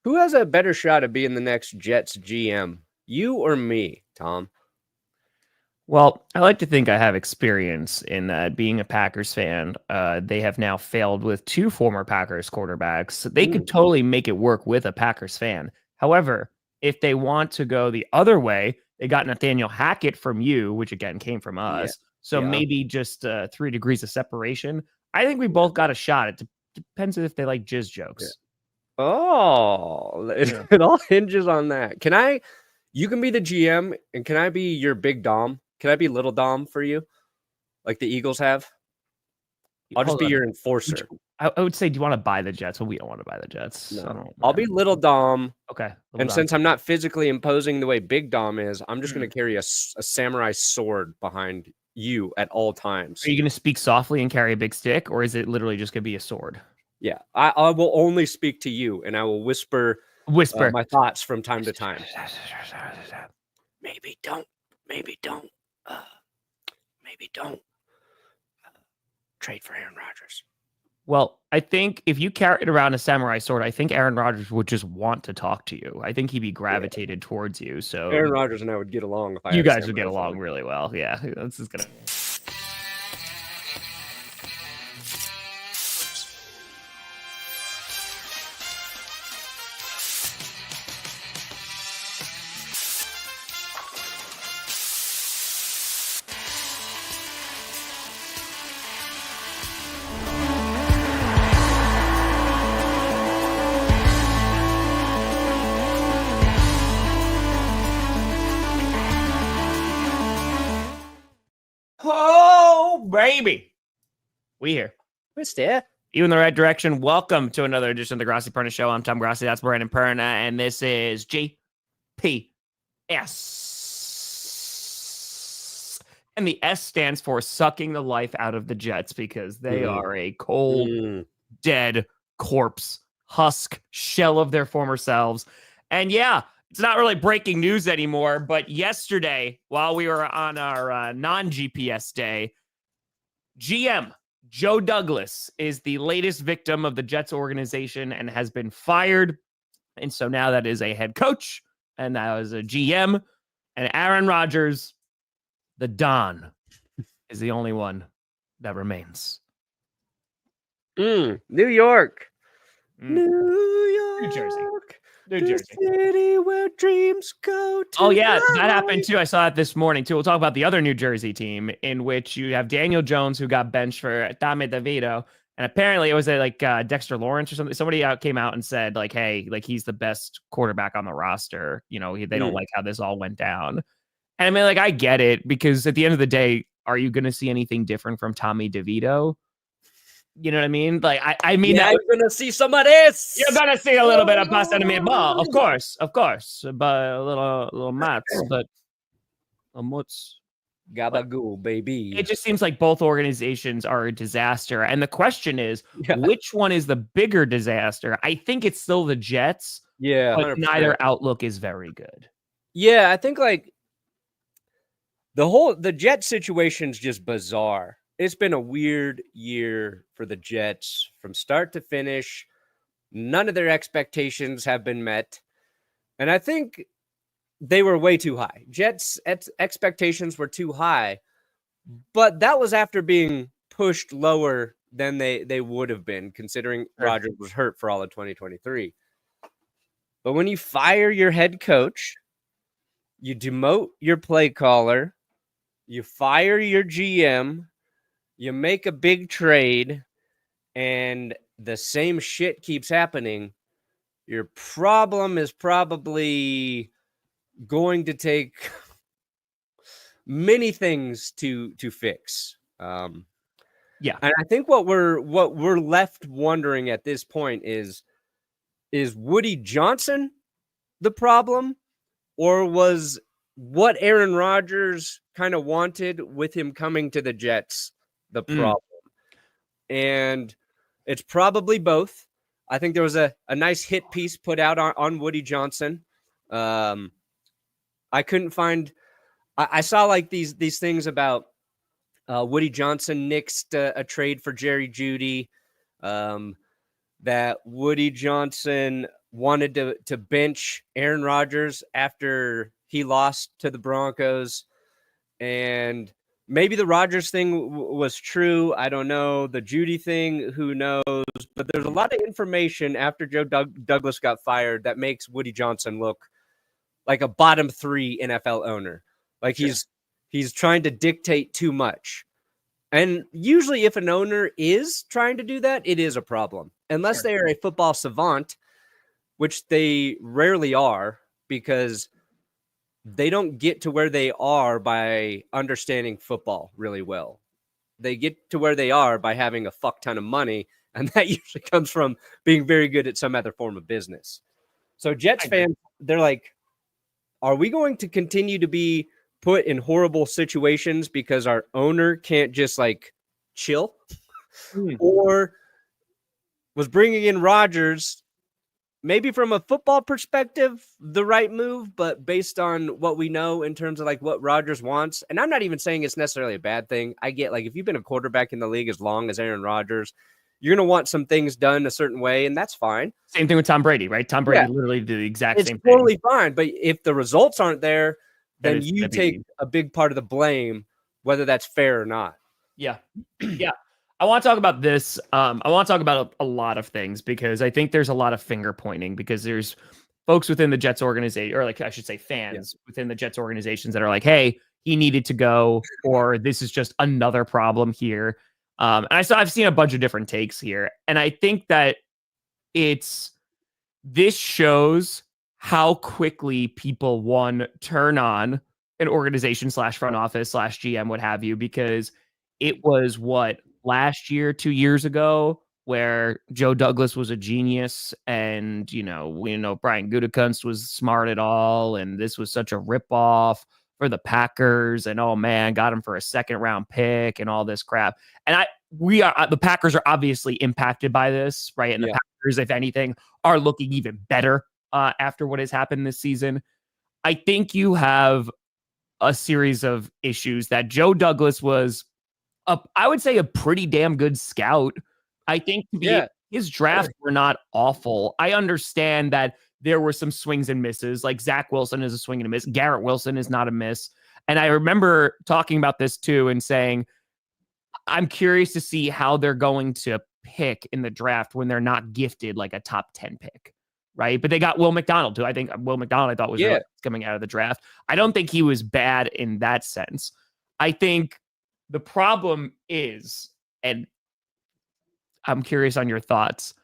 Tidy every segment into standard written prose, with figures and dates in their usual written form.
Who has a better shot at being the next Jets GM? You or me, Tom? Well, I like to think I have experience in being a Packers fan. They have now failed with 2 former Packers quarterbacks. They could totally make it work with a Packers fan. However, if they want to go the other way, they got Nathaniel Hackett from you, which again came from us. So maybe just 3 degrees of separation. I think we both got a shot. It depends if they like jizz jokes. Oh, it all hinges on that. You can be the GM, and can I be your big Dom? Can I be little Dom for you? Like the Eagles have? I'll just be your enforcer. I would say, do you want to buy the Jets? Well, we don't want to buy the Jets. No. I'll be little Dom. Okay. And since I'm not physically imposing the way big Dom is, I'm just going to carry a samurai sword behind you at all times. Are you going to speak softly and carry a big stick, or is it literally just going to be a sword? Yeah. I will only speak to you, and I will whisper my thoughts from time to time. Maybe don't. Trade for Aaron Rodgers. Well, I think if you carried around a samurai sword, I think Aaron Rodgers would just want to talk to you. I think he'd be gravitated towards you. So Aaron Rodgers and I would get along. You guys would get along really well. Yeah, this is gonna. Baby, we here. We're still. You in the right direction. Welcome to another edition of the Grossi Perna Show. I'm Tom Grossi. That's Brandon Perna, and this is GPS. And the S stands for sucking the life out of the Jets because they are a cold, dead corpse, husk, shell of their former selves. And yeah, it's not really breaking news anymore, but yesterday, while we were on our non-GPS day, GM Joe Douglas is the latest victim of the Jets organization and has been fired. And so now that is a head coach, and that is a GM. And Aaron Rodgers, the Don, is the only one that remains. New York. New Jersey. New Jersey. City where dreams go to. Oh, yeah, that happened too. I saw it this morning too. We'll talk about the other New Jersey team in which you have Daniel Jones, who got benched for Davante Adams. And apparently it was like Dexter Lawrence or something. Somebody came out and said like, hey, like he's the best quarterback on the roster. You know, they don't like how this all went down. And I mean, like, I get it, because at the end of the day, are you going to see anything different from Tommy DeVito? You know what I mean? Like, I mean, yeah, you're going to see some of this. You're going to see a little bit of pasta and meatball, of course, but a little mats, but a mutz. Gabagool, baby. It just seems like both organizations are a disaster. And the question is, which one is the bigger disaster? I think it's still the Jets. Yeah. But 100%. Neither outlook is very good. Yeah, I think like the Jets situation's just bizarre. It's been a weird year for the Jets from start to finish. None of their expectations have been met. And I think they were way too high. Jets' expectations were too high, but that was after being pushed lower than they would have been, considering Rodgers was hurt for all of 2023. But when you fire your head coach, you demote your play caller, you fire your GM, you make a big trade, and the same shit keeps happening, your problem is probably going to take many things to fix. Yeah. And I think what we're left wondering at this point is Woody Johnson the problem, or was what Aaron Rodgers kind of wanted with him coming to the Jets the problem? And it's probably both. I think there was a nice hit piece put out on Woody Johnson. I couldn't find. I saw like these things about Woody Johnson nixed a trade for Jerry Jeudy. That Woody Johnson wanted to bench Aaron Rodgers after he lost to the Broncos. And maybe the Rodgers thing was true. I don't know. The Judy thing, who knows? But there's a lot of information after Joe Douglas got fired that makes Woody Johnson look like a bottom 3 NFL owner. Like he's trying to dictate too much. And usually if an owner is trying to do that, it is a problem. Unless they are a football savant, which they rarely are, because they don't get to where they are by understanding football really well. They get to where they are by having a fuck ton of money, and that usually comes from being very good at some other form of business. So Jets fans, they're like, are we going to continue to be put in horrible situations because our owner can't just like chill? Or was bringing in Rodgers, maybe from a football perspective, the right move, but based on what we know in terms of like what Rodgers wants? And I'm not even saying it's necessarily a bad thing. I get, like, if you've been a quarterback in the league as long as Aaron Rodgers, you're going to want some things done a certain way, and that's fine. Same thing with Tom Brady, right? Tom Brady literally did the exact same thing. It's totally fine. But if the results aren't there, then you take a big part of the blame, whether that's fair or not. Yeah. Yeah. I want to talk about this. I want to talk about a lot of things, because I think there's a lot of finger pointing, because there's folks within the Jets organization, or like I should say fans within the Jets organizations, that are like, hey, he needed to go, or this is just another problem here. And I've seen a bunch of different takes here. And I think that this shows how quickly people turn on an organization / front office / GM, what have you, because it was last year, 2 years ago, where Joe Douglas was a genius, and we know Brian Gutekunst was smart at all, and this was such a ripoff for the Packers, and oh man, got him for a 2nd round pick and all this crap. And the Packers are obviously impacted by this, right? And the Packers, if anything, are looking even better after what has happened this season. I think you have a series of issues that Joe Douglas was, I would say, a pretty damn good scout. I think his drafts were not awful. I understand that there were some swings and misses. Like Zach Wilson is a swing and a miss. Garrett Wilson is not a miss. And I remember talking about this too and saying, I'm curious to see how they're going to pick in the draft when they're not gifted like a top 10 pick. Right. But they got Will McDonald too. I think Will McDonald, I thought, was really coming out of the draft. I don't think he was bad in that sense. I think the problem is, and I'm curious on your thoughts,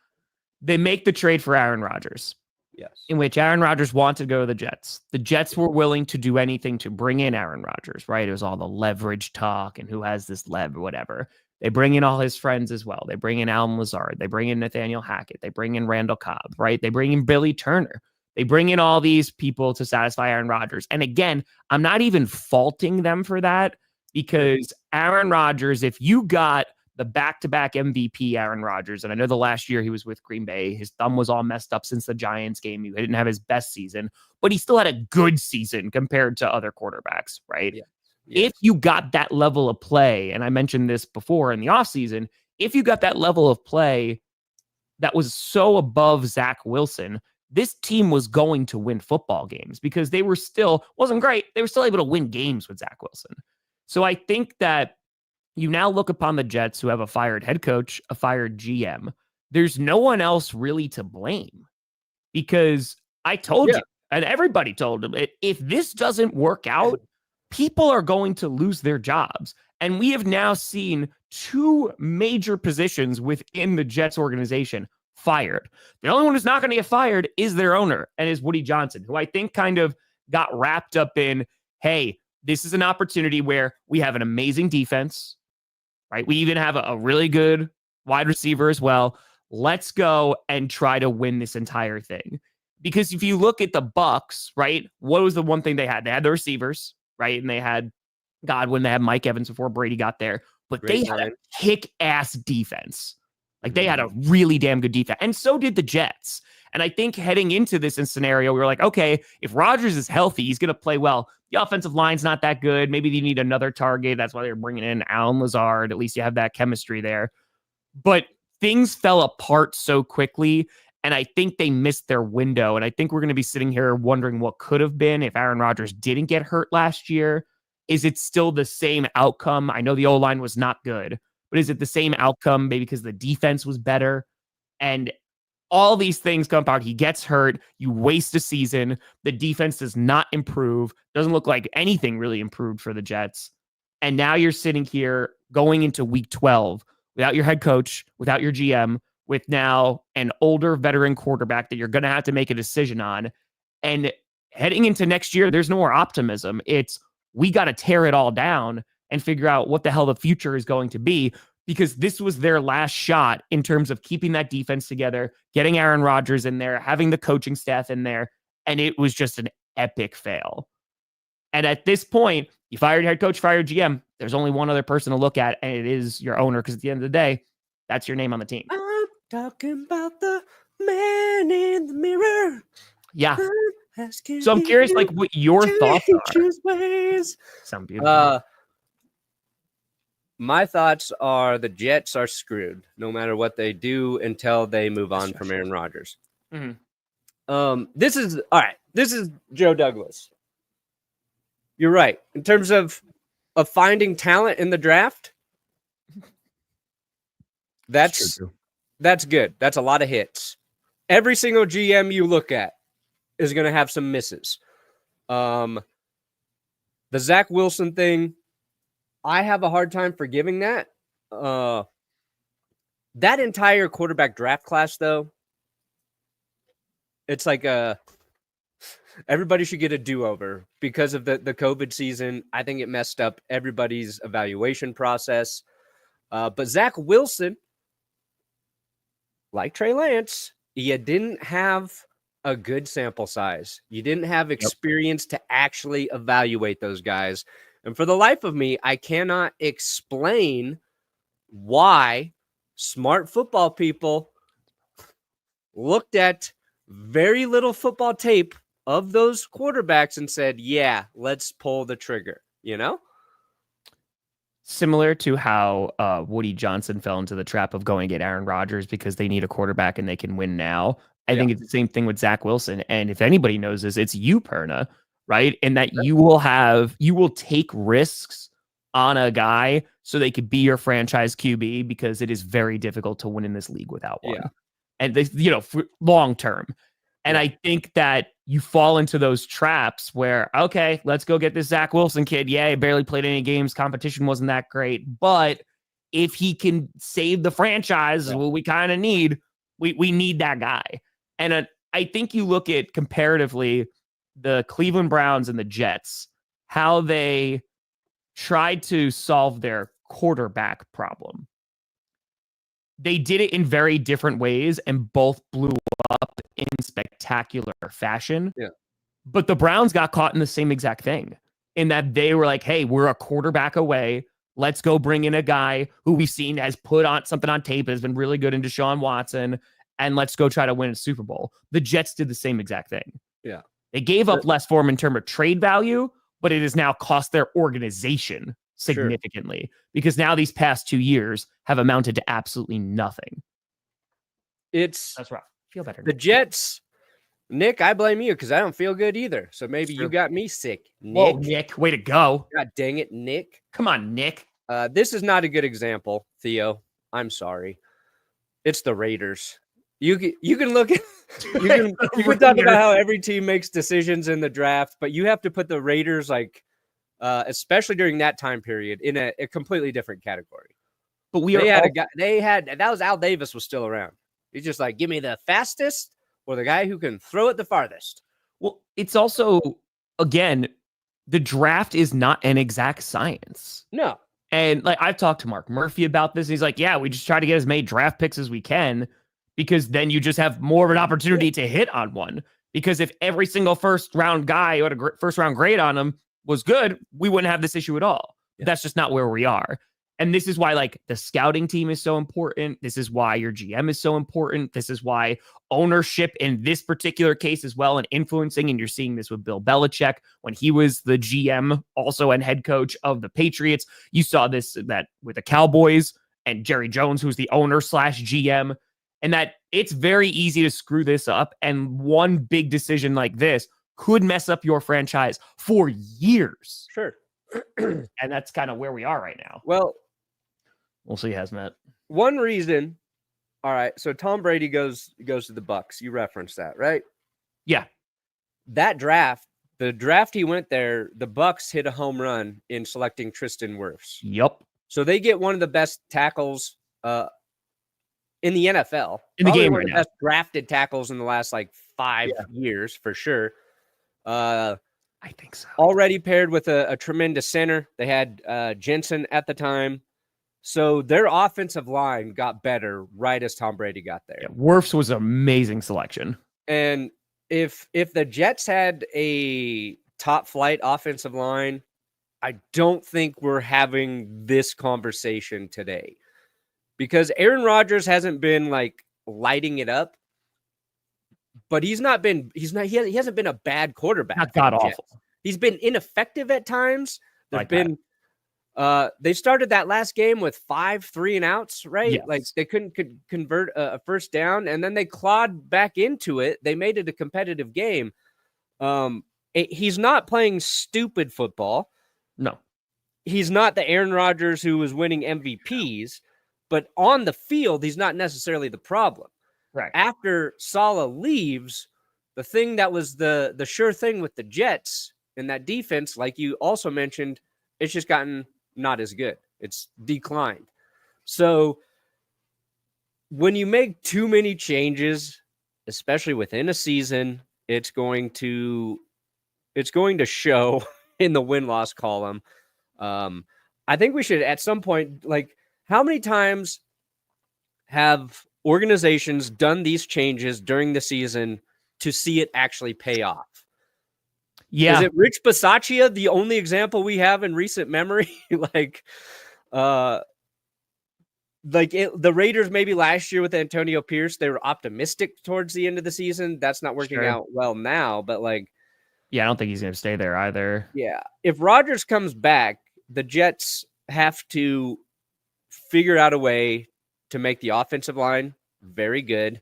they make the trade for Aaron Rodgers. Yes. In which Aaron Rodgers wanted to go to the Jets. The Jets were willing to do anything to bring in Aaron Rodgers, right? It was all the leverage talk and who has this lev or whatever. They bring in all his friends as well. They bring in Allen Lazard. They bring in Nathaniel Hackett. They bring in Randall Cobb, right? They bring in Billy Turner. They bring in all these people to satisfy Aaron Rodgers. And again, I'm not even faulting them for that, because Aaron Rodgers, if you got the back-to-back MVP Aaron Rodgers, and I know the last year he was with Green Bay, his thumb was all messed up since the Giants game. He didn't have his best season, but he still had a good season compared to other quarterbacks, right? Yeah. If you got that level of play, and I mentioned this before in the offseason, if you got that level of play that was so above Zach Wilson, this team was going to win football games, because they were still, wasn't great, they were still able to win games with Zach Wilson. So I think that you now look upon the Jets, who have a fired head coach, a fired GM. There's no one else really to blame, because I told you, and everybody told him, if this doesn't work out, people are going to lose their jobs. And we have now seen 2 major positions within the Jets organization fired. The only one who's not going to get fired is their owner, and is Woody Johnson, who I think kind of got wrapped up in, hey, this is an opportunity where we have an amazing defense, right? We even have a really good wide receiver as well. Let's go and try to win this entire thing. Because if you look at the Bucs, right, what was the one thing they had? They had the receivers, right? And they had Godwin, they had Mike Evans before Brady got there. But they had a kick-ass defense. Like, they had a really damn good defense. And so did the Jets. And I think heading into this scenario, we were like, okay, if Rodgers is healthy, he's going to play well. The offensive line's not that good. Maybe they need another target. That's why they're bringing in Allen Lazard. At least you have that chemistry there. But things fell apart so quickly. And I think they missed their window. And I think we're going to be sitting here wondering what could have been if Aaron Rodgers didn't get hurt last year. Is it still the same outcome? I know the O-line was not good, but is it the same outcome maybe because the defense was better? And all these things come out. He gets hurt. You waste a season. The defense does not improve. Doesn't look like anything really improved for the Jets. And now you're sitting here going into week 12 without your head coach, without your GM, with now an older veteran quarterback that you're going to have to make a decision on. And heading into next year, there's no more optimism. It's we got to tear it all down and figure out what the hell the future is going to be, because this was their last shot in terms of keeping that defense together, getting Aaron Rodgers in there, having the coaching staff in there. And it was just an epic fail. And at this point, you fired your head coach, fired GM. There's only one other person to look at, and it is your owner, because at the end of the day, that's your name on the team. I'm talking about the man in the mirror. Yeah. So I'm curious, like, what your thoughts are. Ways. Sound beautiful. My thoughts are the Jets are screwed no matter what they do until they move on from Aaron Rodgers. Mm-hmm. This is all right. This is Joe Douglas. You're right. In terms of finding talent in the draft, that's good. That's a lot of hits. Every single GM you look at is going to have some misses. The Zach Wilson thing, I have a hard time forgiving that. That entire quarterback draft class, though, it's like everybody should get a do-over because of the COVID season. I think it messed up everybody's evaluation process. But Zach Wilson, like Trey Lance, you didn't have a good sample size. You didn't have experience to actually evaluate those guys. And for the life of me, I cannot explain why smart football people looked at very little football tape of those quarterbacks and said, yeah, let's pull the trigger, you know? Similar to how Woody Johnson fell into the trap of going to get Aaron Rodgers because they need a quarterback and they can win now. I think it's the same thing with Zach Wilson. And if anybody knows this, it's you, Perna, right? And that you will take risks on a guy so they could be your franchise QB, because it is very difficult to win in this league without one. Yeah. And they, for long term. And I think that you fall into those traps where, okay, let's go get this Zach Wilson kid. Yeah, he barely played any games. Competition wasn't that great. But if he can save the franchise, what we kind of need, we need that guy. And I think you look at comparatively the Cleveland Browns and the Jets, how they tried to solve their quarterback problem. They did it in very different ways and both blew up in spectacular fashion. Yeah. But the Browns got caught in the same exact thing, in that they were like, hey, we're a quarterback away. Let's go bring in a guy who we've seen has put on something on tape, has been really good in Deshaun Watson, and let's go try to win a Super Bowl. The Jets did the same exact thing. Yeah. They gave up less for him in terms of trade value, but it has now cost their organization significantly, because now these past 2 years have amounted to absolutely nothing. That's rough. Feel better. The Jets, Nick, I blame you because I don't feel good either. So maybe you got me sick, Nick. Whoa, Nick, way to go. God dang it, Nick. Come on, Nick. This is not a good example, Theo. I'm sorry. It's the Raiders. You can look at you can talk about how every team makes decisions in the draft, but you have to put the Raiders, like, especially during that time period, in a completely different category. But that was Al Davis was still around. He's just like, give me the fastest or the guy who can throw it the farthest. Well, it's also, again, the draft is not an exact science. No. And like, I've talked to Mark Murphy about this. And he's like, yeah, we just try to get as many draft picks as we can, because then you just have more of an opportunity to hit on one. Because if every single first round guy who had a first round grade on him was good, we wouldn't have this issue at all. Yeah. That's just not where we are. And this is why, like, the scouting team is so important. This is why your GM is so important. This is why ownership in this particular case as well, and influencing. And you're seeing this with Bill Belichick when he was the GM also and head coach of the Patriots. You saw that with the Cowboys and Jerry Jones, who's the owner / GM. and that it's very easy to screw this up. And one big decision like this could mess up your franchise for years. Sure. And that's kind of where we are right now. Well, we'll see, Hazmat. One reason. All right. So Tom Brady goes to the Bucs. You referenced that, right? Yeah. That draft, the draft he went there, the Bucs hit a home run in selecting Tristan Wirfs. Yep. So they get one of the best tackles in the NFL. In the game one right of the now. best drafted tackles in the last 5 years for sure. I think so. Already paired with a tremendous center. They had Jensen at the time. So their offensive line got better right as Tom Brady got there. Yeah, Wirfs was an amazing selection. And if the Jets had a top flight offensive line, I don't think we're having this conversation today. Because Aaron Rodgers hasn't been lighting it up, but he hasn't been a bad quarterback. Not god awful. He's been ineffective at times. They started that last game with 5 3-and-outs, right? Yes. They couldn't convert a first down, and then they clawed back into it. They made it a competitive game. He's not playing stupid football. No. He's not the Aaron Rodgers who was winning MVPs, but on the field, he's not necessarily the problem. Right. After Saleh leaves, the thing that was the sure thing with the Jets in that defense, like you also mentioned, it's just gotten not as good. It's declined. So when you make too many changes, especially within a season, it's going to show in the win-loss column. I think we should at some point, how many times have organizations done these changes during the season to see it actually pay off? Yeah. Is it Rich Bisaccia the only example we have in recent memory? The Raiders maybe last year with Antonio Pierce, they were optimistic towards the end of the season. That's not working out well now, but yeah, I don't think he's going to stay there either. Yeah. If Rodgers comes back, the Jets have to figure out a way to make the offensive line very good.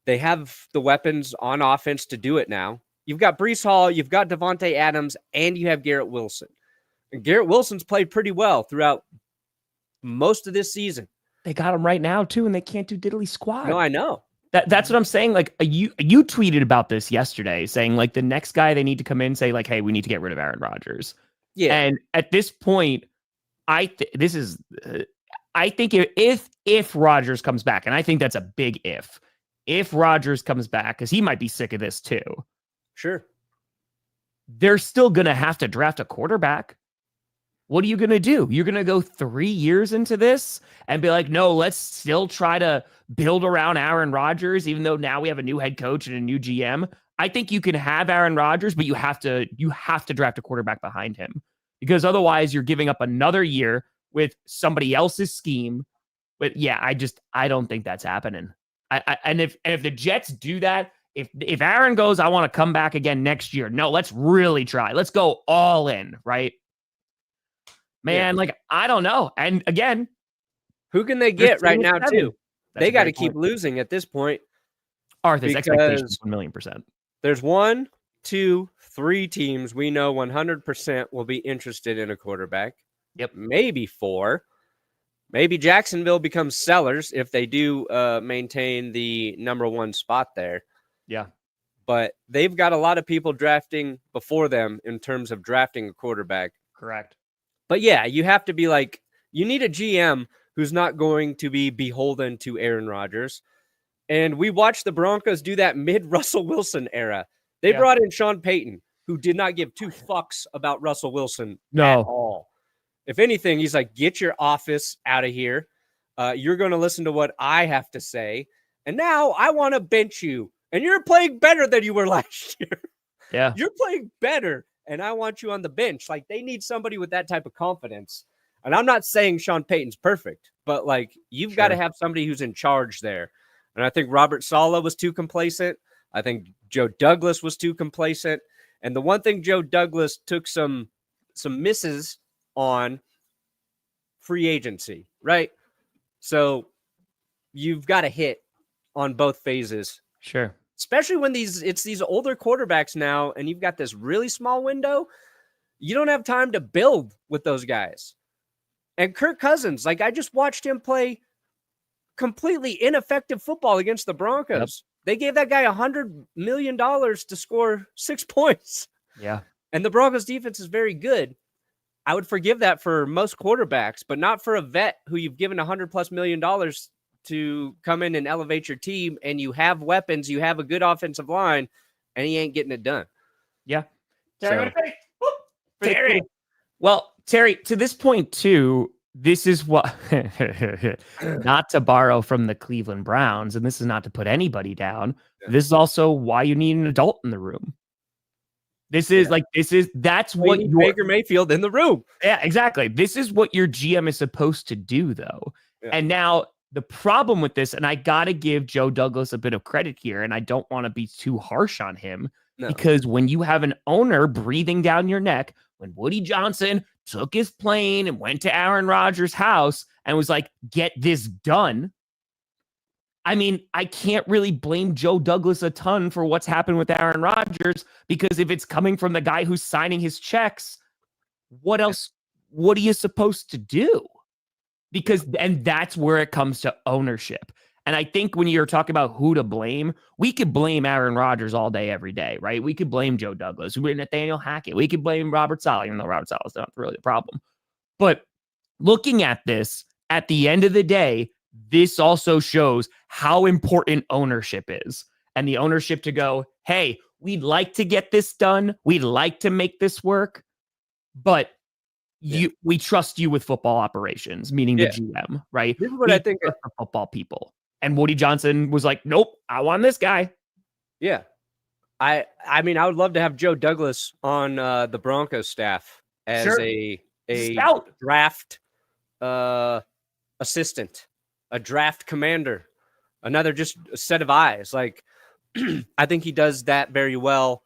They have the weapons on offense to do it now. You've got Breece Hall, you've got Davante Adams, and you have Garrett Wilson. And Garrett Wilson's played pretty well throughout most of this season. They got him right now, too, and they can't do diddly squat. No, I know. That's what I'm saying. You tweeted about this yesterday, saying the next guy they need to come in, say hey, we need to get rid of Aaron Rodgers. Yeah. And at this point, I think if Rodgers comes back, and I think that's a big if Rodgers comes back, because he might be sick of this too. Sure. They're still going to have to draft a quarterback. What are you going to do? You're going to go 3 years into this and be no, let's still try to build around Aaron Rodgers, even though now we have a new head coach and a new GM. I think you can have Aaron Rodgers, but you have to draft a quarterback behind him, because otherwise you're giving up another year with somebody else's scheme. But yeah, I don't think that's happening. And if the Jets do that, if Aaron goes, I want to come back again next year. No, let's really try. Let's go all in, right? Man, I don't know. And again, who can they get right now too? They got to keep losing at this point. Arthur's expectations 1,000,000%. There's 1, 2, 3 teams we know 100% will be interested in a quarterback. Yep. Maybe 4. Maybe Jacksonville becomes sellers if they do maintain the number 1 spot there. Yeah. But they've got a lot of people drafting before them in terms of drafting a quarterback. Correct. But yeah, you have to be you need a GM who's not going to be beholden to Aaron Rodgers. And we watched the Broncos do that mid-Russell Wilson era. They brought in Sean Payton, who did not give 2 fucks about Russell Wilson at all. If anything, he's get your office out of here. You're going to listen to what I have to say. And now I want to bench you. And you're playing better than you were last year. Yeah. You're playing better, and I want you on the bench. They need somebody with that type of confidence. And I'm not saying Sean Payton's perfect, but you've got to have somebody who's in charge there. And I think Robert Saleh was too complacent. I think Joe Douglas was too complacent. And the one thing Joe Douglas took some misses on, free agency, right? So you've got to hit on both phases. Sure. Especially when it's these older quarterbacks now, and you've got this really small window. You don't have time to build with those guys. And Kirk Cousins, like I just watched him play completely ineffective football against the Broncos. Yep. They gave that guy $100 million to score 6 points. Yeah. And the Broncos defense is very good. I would forgive that for most quarterbacks, but not for a vet who you've given $100+ million to come in and elevate your team, and you have weapons, you have a good offensive line, and he ain't getting it done. Yeah. Terry. Well, Terry, to this point too, this is what, not to borrow from the Cleveland Browns, and this is not to put anybody down. Yeah. This is also why you need an adult in the room. That's what you need Baker Mayfield in the room. Yeah, exactly. This is what your GM is supposed to do, though. Yeah. And now the problem with this, and I got to give Joe Douglas a bit of credit here, and I don't want to be too harsh on him, because when you have an owner breathing down your neck, when Woody Johnson took his plane and went to Aaron Rodgers' house and was like, get this done. I mean, I can't really blame Joe Douglas a ton for what's happened with Aaron Rodgers, because if it's coming from the guy who's signing his checks, what else? What are you supposed to do? And that's where it comes to ownership. And I think when you're talking about who to blame, we could blame Aaron Rodgers all day, every day, right? We could blame Joe Douglas. We blame Nathaniel Hackett. We could blame Robert Saleh, even though Robert Saleh is not really the problem. But looking at this, at the end of the day, this also shows how important ownership is. And the ownership to go, hey, we'd like to get this done. We'd like to make this work. But we trust you with football operations, meaning the GM, right? This is what I think of football people. And Woody Johnson was like, nope, I want this guy. Yeah. I mean, I would love to have Joe Douglas on the Broncos staff as a draft assistant, a draft commander, another just a set of eyes. Like, I think he does that very well.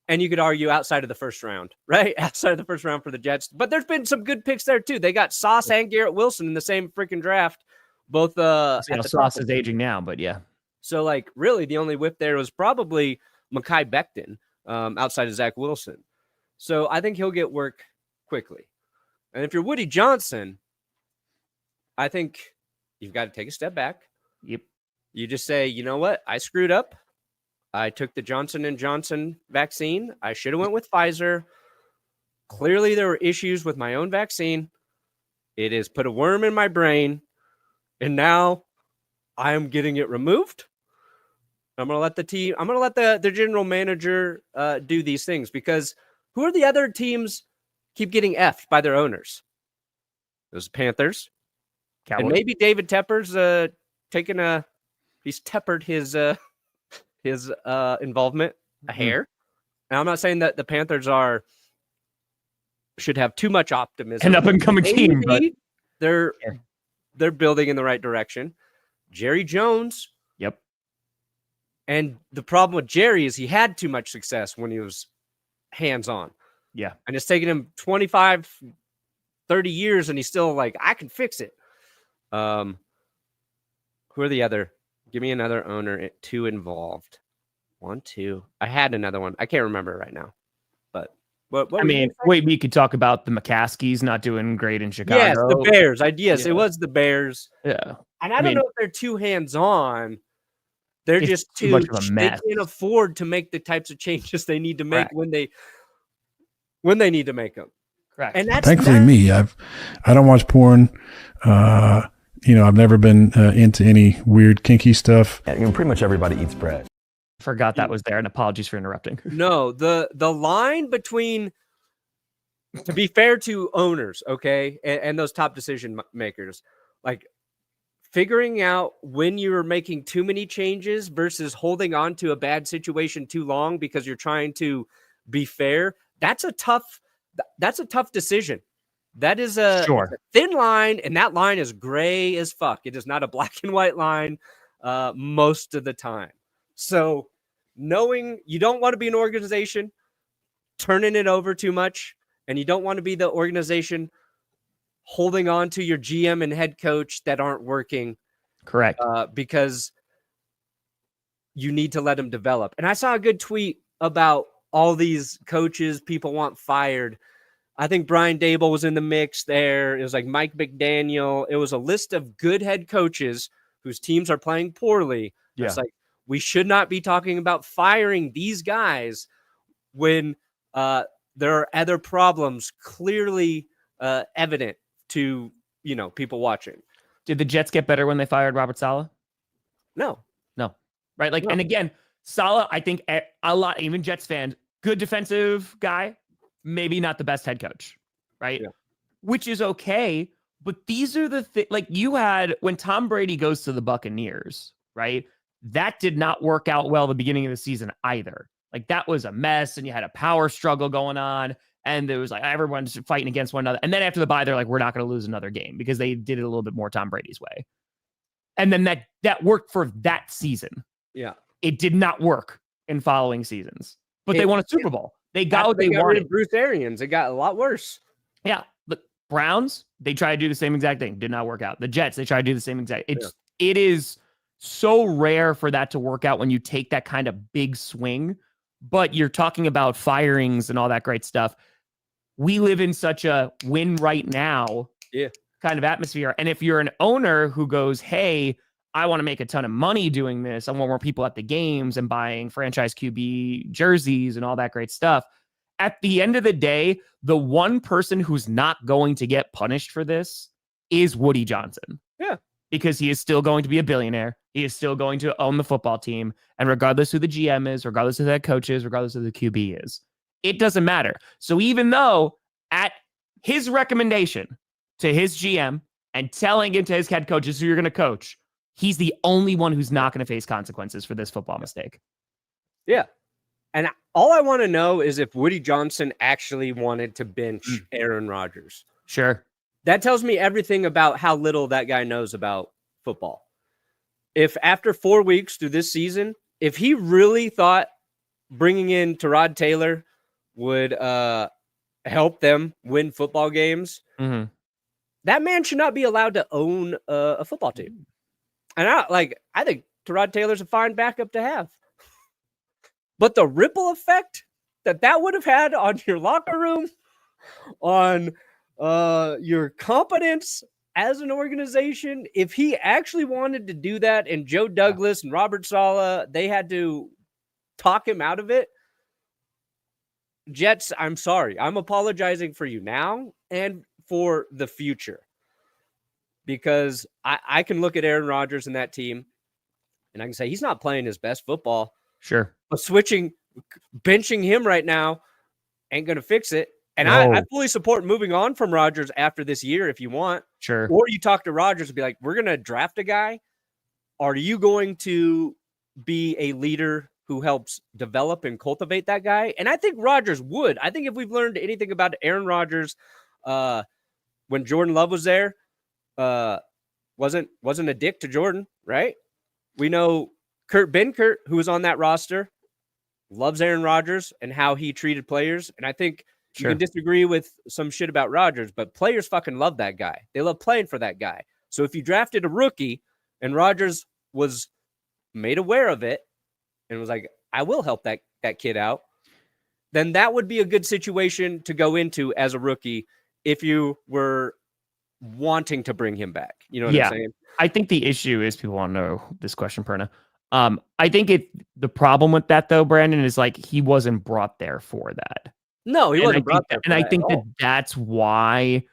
And you could argue outside of the first round, right? Outside of the first round for the Jets. But there's been some good picks there, too. They got Sauce and Garrett Wilson in the same freaking draft. Both Sauce is aging now, but yeah. So, like, really, the only whip there was probably Mekhi Becton outside of Zach Wilson. So I think he'll get work quickly. And if you're Woody Johnson, I think you've got to take a step back. Yep. You just say, you know what? I screwed up. I took the Johnson & Johnson vaccine. I should have went with Pfizer. Clearly, there were issues with my own vaccine. It has put a worm in my brain. And now I am getting it removed. I'm going to let the general manager do these things, because who are the other teams keep getting effed by their owners? Those Panthers. Cowboys. And maybe David Tepper's he's tempered his involvement a hair. Now, I'm not saying that the Panthers should have too much optimism. An up-and-coming team, but they're building in the right direction. Jerry Jones. Yep. And the problem with Jerry is he had too much success when he was hands-on. Yeah. And it's taken him 25, 30 years, and he's still like, I can fix it. Who are the other? Give me another owner, two involved. 1, 2. I had another one. I can't remember right now. But what we could talk about the McCaskies not doing great in Chicago. Yes, the Bears. It was the Bears. Yeah. And I don't know if they're too hands-on. They're just too much of a mess. They can't afford to make the types of changes they need to make when they need to make them. Correct. And that's thankfully me. I don't watch porn. I've never been into any weird kinky stuff. Pretty much everybody eats bread. Forgot that was there, and apologies for interrupting. No, the line between, to be fair to owners, okay, and those top decision makers, like figuring out when you're making too many changes versus holding on to a bad situation too long because you're trying to be fair, that's a tough decision. That is a thin line, and that line is gray as fuck. It is not a black and white line most of the time. So knowing you don't want to be an organization turning it over too much, and you don't want to be the organization holding on to your GM and head coach that aren't working. Correct. Because you need to let him develop. And I saw a good tweet about all these coaches people want fired. I think Brian Dable was in the mix there. It was like Mike McDaniel. It was a list of good head coaches whose teams are playing poorly. Yeah. It's like, we should not be talking about firing these guys when there are other problems clearly evident to, people watching. Did the Jets get better when they fired Robert Saleh? No. Right. Like, and again, Saleh, I think a lot, even Jets fans, good defensive guy, maybe not the best head coach. Right. Yeah. Which is okay. But these are the things, like you had when Tom Brady goes to the Buccaneers, right? That did not work out well at the beginning of the season either. Like that was a mess, and you had a power struggle going on, and there was like everyone's fighting against one another. And then after the bye, they're like, we're not going to lose another game because they did it a little bit more Tom Brady's way. And then that worked for that season. Yeah. It did not work in following seasons, but they won a Super Bowl. They got what they wanted. Bruce Arians, it got a lot worse. Yeah. But Browns, they tried to do the same exact thing. Did not work out. The Jets, they tried to do the same exact. It is so rare for that to work out when you take that kind of big swing, but you're talking about firings and all that great stuff. We live in such a win right now kind of atmosphere. And if you're an owner who goes, hey, I want to make a ton of money doing this, I want more people at the games and buying franchise QB jerseys and all that great stuff. At the end of the day, the one person who's not going to get punished for this is Woody Johnson. Yeah. Because he is still going to be a billionaire. He is still going to own the football team. And regardless who the GM is, regardless of who that coach is, regardless of who the QB is, it doesn't matter. So even though at his recommendation to his GM and telling it to his head coaches who you're going to coach, he's the only one who's not going to face consequences for this football mistake. Yeah. And all I want to know is if Woody Johnson actually wanted to bench Aaron Rodgers. Sure. That tells me everything about how little that guy knows about football. If after 4 weeks through this season, if he really thought bringing in Tyrod Taylor would help them win football games, that man should not be allowed to own a football team. And I think Tyrod Taylor's a fine backup to have. But the ripple effect that would have had on your locker room, on your competence as an organization, if he actually wanted to do that, and Joe Douglas and Robert Saleh, they had to talk him out of it. Jets, I'm sorry. I'm apologizing for you now and for the future. Because I can look at Aaron Rodgers and that team, and I can say he's not playing his best football. Sure. But benching him right now ain't going to fix it. And I fully support moving on from Rodgers after this year if you want. Sure. Or you talk to Rodgers and be like, we're going to draft a guy. Are you going to be a leader who helps develop and cultivate that guy? And I think Rodgers would. I think if we've learned anything about Aaron Rodgers when Jordan Love was there, wasn't a dick to Jordan, right? We know Kurt Benkert, who was on that roster, loves Aaron Rodgers and how he treated players. And I think you can disagree with some shit about Rodgers, but players fucking love that guy. They love playing for that guy. So if you drafted a rookie and Rodgers was made aware of it and was like, I will help that kid out, then that would be a good situation to go into as a rookie if you were wanting to bring him back. You know what I'm saying? I think the issue is people want to know this question, Perna. I think the problem with that though, Brandon, is like he wasn't brought there for that. No, he wasn't brought there. And I think that's why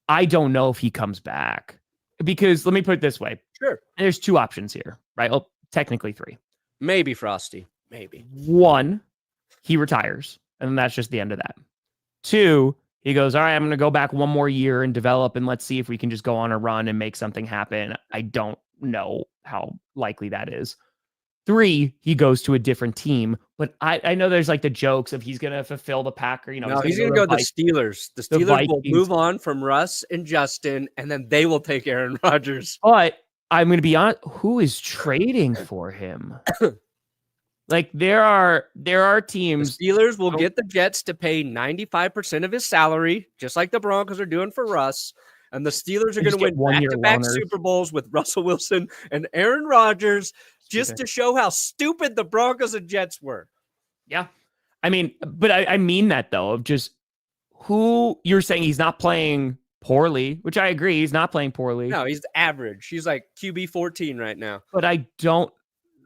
I don't know if he comes back. Because let me put it this way. Sure. There's two options here, right? Well, technically three. Maybe Frosty. Maybe. One, he retires, and then that's just the end of that. Two, he goes, all right, I'm going to go back one more year and develop, and let's see if we can just go on a run and make something happen. I don't know how likely that is. Three, he goes to a different team, but I know there's like the jokes of he's going to fulfill the Packer. You know, no, he's going to go to the Steelers. The Steelers will move on from Russ and Justin, and then they will take Aaron Rodgers. But I'm going to be honest, who is trading for him? Like there are teams. The Steelers will get the Jets to pay 95% of his salary, just like the Broncos are doing for Russ. And the Steelers are going to win back-to-back Super Bowls with Russell Wilson and Aaron Rodgers. just to show how stupid the Broncos and Jets were. Yeah. I mean, but I mean that though, of just who you're saying he's not playing poorly, which I agree. He's not playing poorly. No, he's average. He's like QB 14 right now. But I don't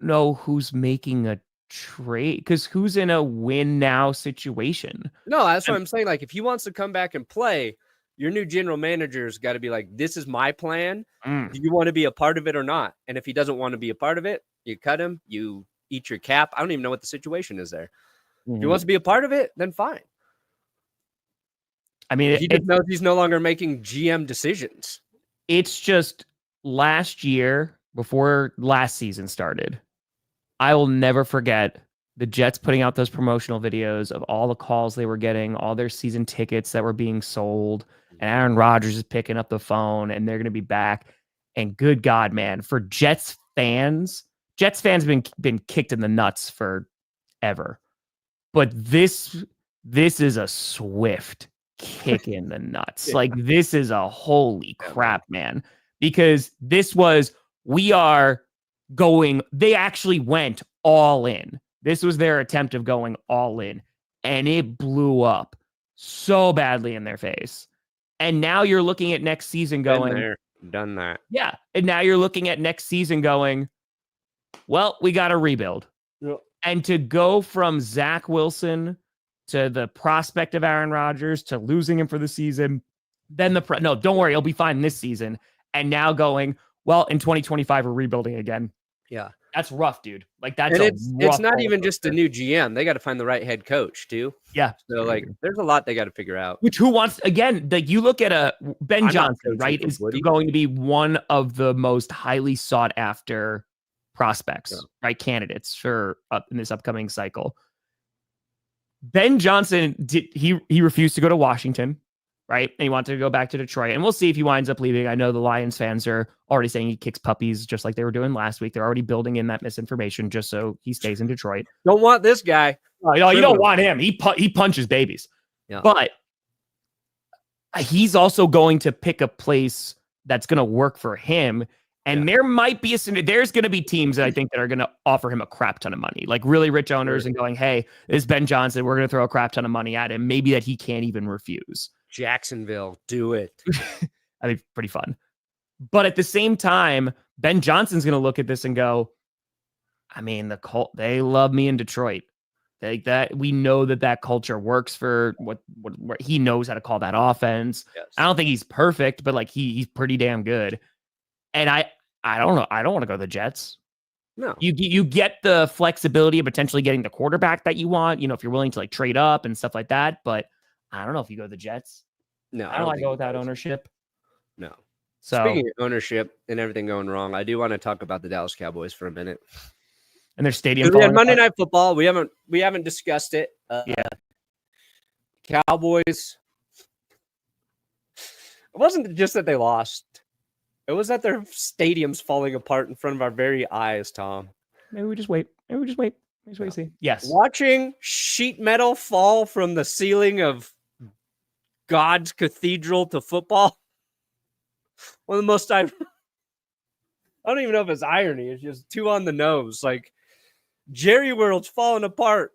know who's making a trade because who's in a win now situation. No, that's what I'm saying. Like, if he wants to come back and play, your new general manager's got to be like, this is my plan. Do you want to be a part of it or not? And if he doesn't want to be a part of it, you cut him, you eat your cap. I don't even know what the situation is there. If he wants to be a part of it, then fine. I mean, he just knows he's no longer making GM decisions. It's just last year, before last season started, I will never forget the Jets putting out those promotional videos of all the calls they were getting, all their season tickets that were being sold, and Aaron Rodgers is picking up the phone, and they're going to be back. And good God, man, for Jets fans have been kicked in the nuts forever. But this is a swift kick in the nuts. Yeah. Like, this is a holy crap, man. Because this was, they actually went all in. This was their attempt of going all in, and it blew up so badly in their face. And now you're looking at next season going, done that. Yeah. And now you're looking at next season going, well, we got to rebuild. Yep. And to go from Zach Wilson to the prospect of Aaron Rodgers to losing him for the season, then no, don't worry, he'll be fine this season. And now going, well, in 2025, we're rebuilding again. Yeah. That's rough, dude. Like, that's it's not even just a new GM. They got to find the right head coach too. Yeah. So like, there's a lot they got to figure out. Which who wants, again, like you look at Ben Johnson, right? Is going to be one of the most highly sought after prospects, right? Candidates for in this upcoming cycle. Ben Johnson he refused to go to Washington, right? And he wanted to go back to Detroit. And we'll see if he winds up leaving. I know the Lions fans are already saying he kicks puppies just like they were doing last week. They're already building in that misinformation just so he stays in Detroit. Don't want this guy. No, you don't want him. He punches babies. Yeah. But he's also going to pick a place that's going to work for him. And there might be there's going to be teams that I think that are going to offer him a crap ton of money, like really rich owners and going, hey, this is Ben Johnson. We're going to throw a crap ton of money at him. Maybe that he can't even refuse. Jacksonville, do it. I think pretty fun. But at the same time, Ben Johnson's going to look at this and go, I mean, the Colts, they love me in Detroit. We know that culture works for what he knows how to call that offense. Yes. I don't think he's perfect, but like he's pretty damn good. And I don't know. I don't want to go to the Jets. No. You get the flexibility of potentially getting the quarterback that you want, if you're willing to like trade up and stuff like that. But I don't know if you go to the Jets. No, I don't want to go without ownership. No. So speaking of ownership and everything going wrong, I do want to talk about the Dallas Cowboys for a minute. And their stadium. We had Monday Night Football. We haven't discussed it. Cowboys. It wasn't just that they lost. It was that their stadium's falling apart in front of our very eyes, Tom. Maybe we just wait. Maybe we see. Yes. Watching sheet metal fall from the ceiling of God's cathedral to football. One of the most I don't even know if it's irony. It's just too on the nose. Like, Jerry World's falling apart,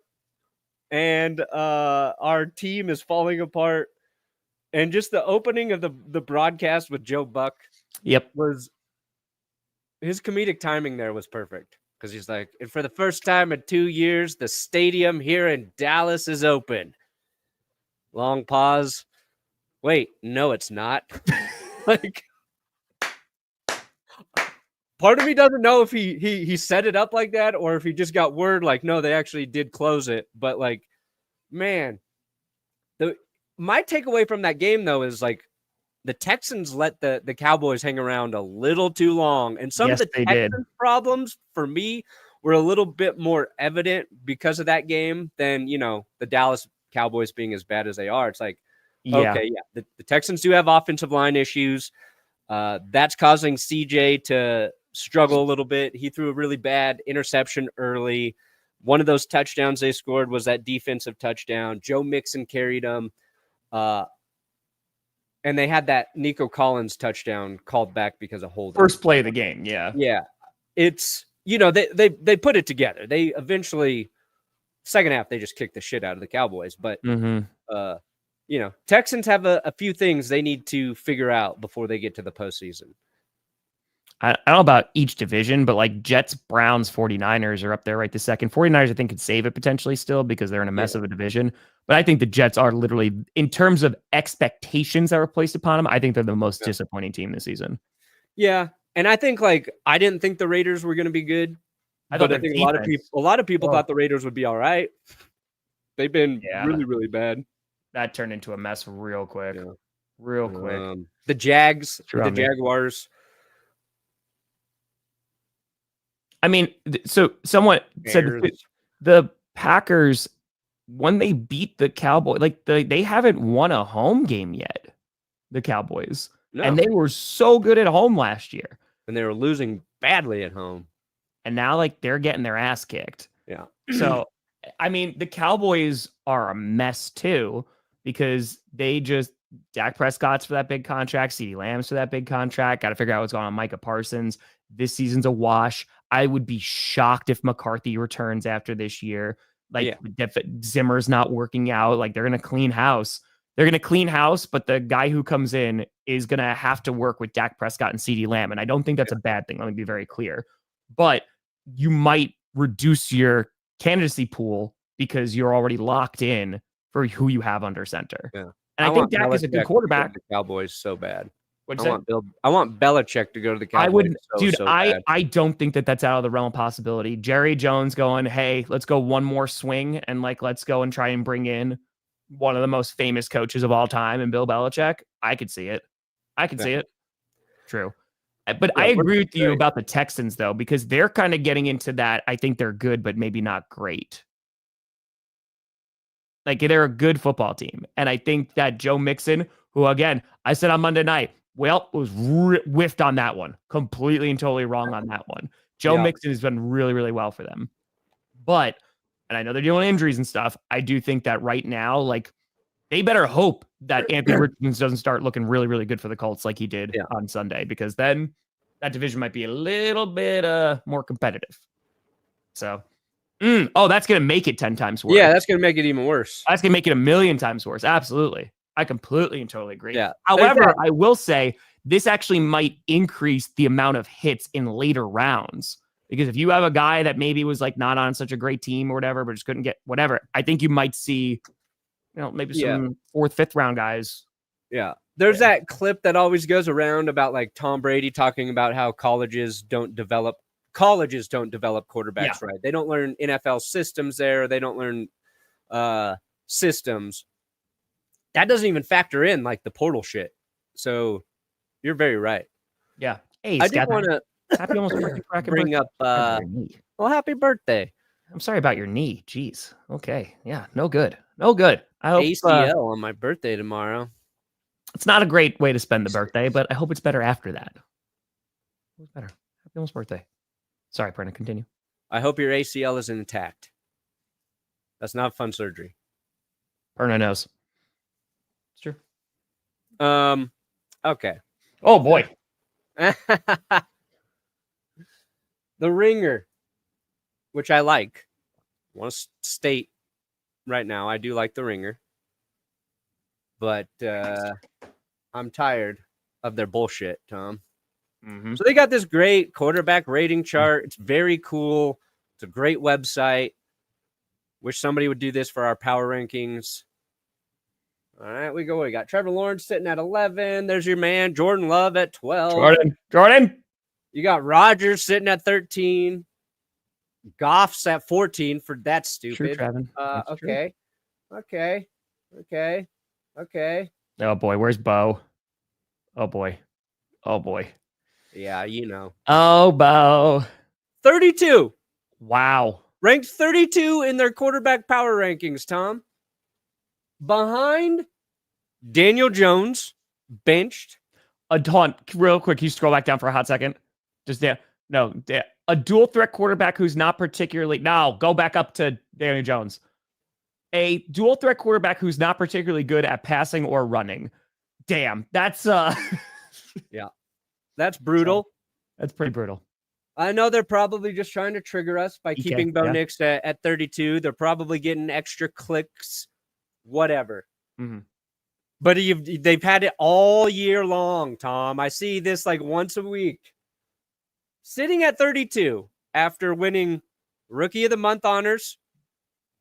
and our team is falling apart. And just the opening of the broadcast with Joe Buck. Yep. Was his comedic timing there was perfect. Because he's like, and for the first time in 2 years, the stadium here in Dallas is open. Long pause. Wait, no, it's not. Like, part of me doesn't know if he set it up like that or if he just got word like, no, they actually did close it. But like, man, my takeaway from that game though is like the Texans let the Cowboys hang around a little too long, and some of the Texans problems for me were a little bit more evident because of that game than the Dallas Cowboys being as bad as they are. It's like, okay, yeah, the Texans do have offensive line issues. That's causing CJ to struggle a little bit. He threw a really bad interception early. One of those touchdowns they scored was that defensive touchdown. Joe Mixon carried them. And they had that Nico Collins touchdown called back because of holding. First play of the game, yeah. Yeah. It's, they put it together. They eventually, second half, they just kicked the shit out of the Cowboys. But, Texans have a few things they need to figure out before they get to the postseason. I don't know about each division, but like Jets, Browns, 49ers are up there right this second. 49ers, I think, could save it potentially still because they're in a mess of a division. But I think the Jets are literally, in terms of expectations that were placed upon them, I think they're the most disappointing team this season. Yeah. And I think I didn't think the Raiders were going to be good. I think a lot of people thought the Raiders would be all right. They've been really, really bad. That turned into a mess real quick. Yeah. Real quick. The Jaguars. I mean, so someone said the Packers, when they beat the Cowboys, like they haven't won a home game yet, the Cowboys. No. And they were so good at home last year. And they were losing badly at home. And now, like, they're getting their ass kicked. Yeah. So, I mean, the Cowboys are a mess, too, because Dak Prescott's for that big contract, CeeDee Lamb's for that big contract. Got to figure out what's going on with Micah Parsons. This season's a wash. I would be shocked if McCarthy returns after this year. Like, Zimmer's not working out. Like, they're going to clean house. But the guy who comes in is going to have to work with Dak Prescott and CeeDee Lamb. And I don't think that's a bad thing. Let me be very clear. But you might reduce your candidacy pool because you're already locked in for who you have under center. Yeah. And I think Dak is a good quarterback. The Cowboys so bad. I want Belichick to go to the Cowboys. I don't think that's out of the realm of possibility. Jerry Jones going, hey, let's go one more swing and let's go and try and bring in one of the most famous coaches of all time and Bill Belichick. I could see it. See it. True. But I agree with you about the Texans, though, because they're kind of getting into that. I think they're good, but maybe not great. Like, they're a good football team. And I think that Joe Mixon, who, again, I said on Monday night, was whiffed on that one. Completely and totally wrong on that one. Joe Mixon has done really, really well for them. But, and I know they're dealing with injuries and stuff, I do think that right now, like, they better hope that Anthony Richardson doesn't start looking really, really good for the Colts like he did on Sunday, because then that division might be a little bit more competitive. So, that's going to make it 10 times worse. Yeah, that's going to make it even worse. That's going to make it 1,000,000 times worse. Absolutely. I completely and totally agree. Yeah. However, I will say this actually might increase the amount of hits in later rounds, because if you have a guy that maybe was like not on such a great team or whatever, but just couldn't get whatever, I think you might see, maybe some 4th, 5th round guys. Yeah. There's that clip that always goes around about like Tom Brady talking about how colleges don't develop quarterbacks right. They don't learn NFL systems there. They don't learn systems. That doesn't even factor in like the portal shit. So you're very right. Yeah. Hey, I did want to happy almost bring up happy birthday. I'm sorry about your knee. Jeez. Okay. Yeah. No good. I hope ACL on my birthday tomorrow. It's not a great way to spend the birthday, but I hope it's better after that. What's better? Happy almost birthday. Sorry, Perna, continue. I hope your ACL is intact. That's not fun surgery. Perna knows. It's true. Okay. Oh boy. The Ringer, which I like. I want to state right now, I do like The Ringer. But I'm tired of their bullshit, Tom. Mm-hmm. So they got this great quarterback rating chart. It's very cool. It's a great website. Wish somebody would do this for our power rankings. All right, we got Trevor Lawrence sitting at 11. There's your man, Jordan Love at 12. Jordan. You got Rodgers sitting at 13. Goff's at 14 for that stupid. True, okay. Oh boy, where's Bo? Oh boy. Yeah, you know. Oh, Bo. 32. Wow. Ranked 32 in their quarterback power rankings, Tom. Behind Daniel Jones, benched. Real quick, can you scroll back down for a hot second? A dual threat quarterback who's not particularly... No, go back up to Daniel Jones. A dual threat quarterback who's not particularly good at passing or running. Damn, that's yeah. That's brutal. That's pretty brutal. I know they're probably just trying to trigger us by keeping Bo Nix at 32. They're probably getting extra clicks, whatever. Mm-hmm. But they've had it all year long, Tom. I see this like once a week. Sitting at 32 after winning Rookie of the Month honors,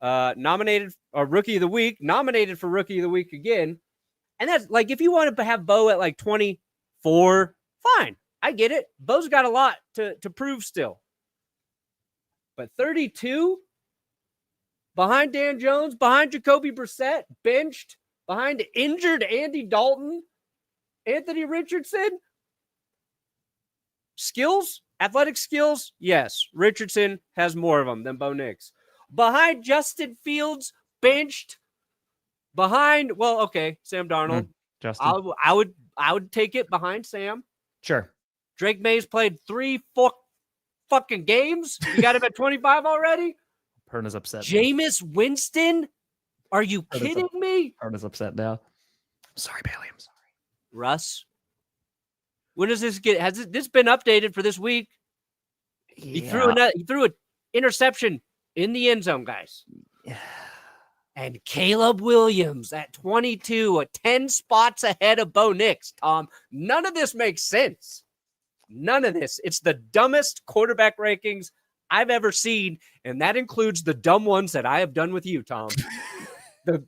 nominated or Rookie of the Week, nominated for Rookie of the Week again. And that's like, if you want to have Bo at like 24, fine. I get it. Bo's got a lot to prove still. But 32, behind Dan Jones, behind Jacoby Brissett, benched, behind injured Andy Dalton, Anthony Richardson. Skills, athletic skills, yes. Richardson has more of them than Bo Nix. Behind Justin Fields, benched. Behind, Sam Darnold. Justin. I would take it behind Sam. Sure. Drake May's played 3 fucking games. You got him at 25 already? Perna's upset. Jameis Winston? Are you kidding me? Perna's upset now. I'm sorry, Bailey. I'm sorry. Russ? When does this get? Has this been updated for this week? He threw an interception in the end zone, guys. Yeah. And Caleb Williams at 22, 10 spots ahead of Bo Nix, Tom. None of this makes sense. None of this. It's the dumbest quarterback rankings I've ever seen, and that includes the dumb ones that I have done with you, Tom.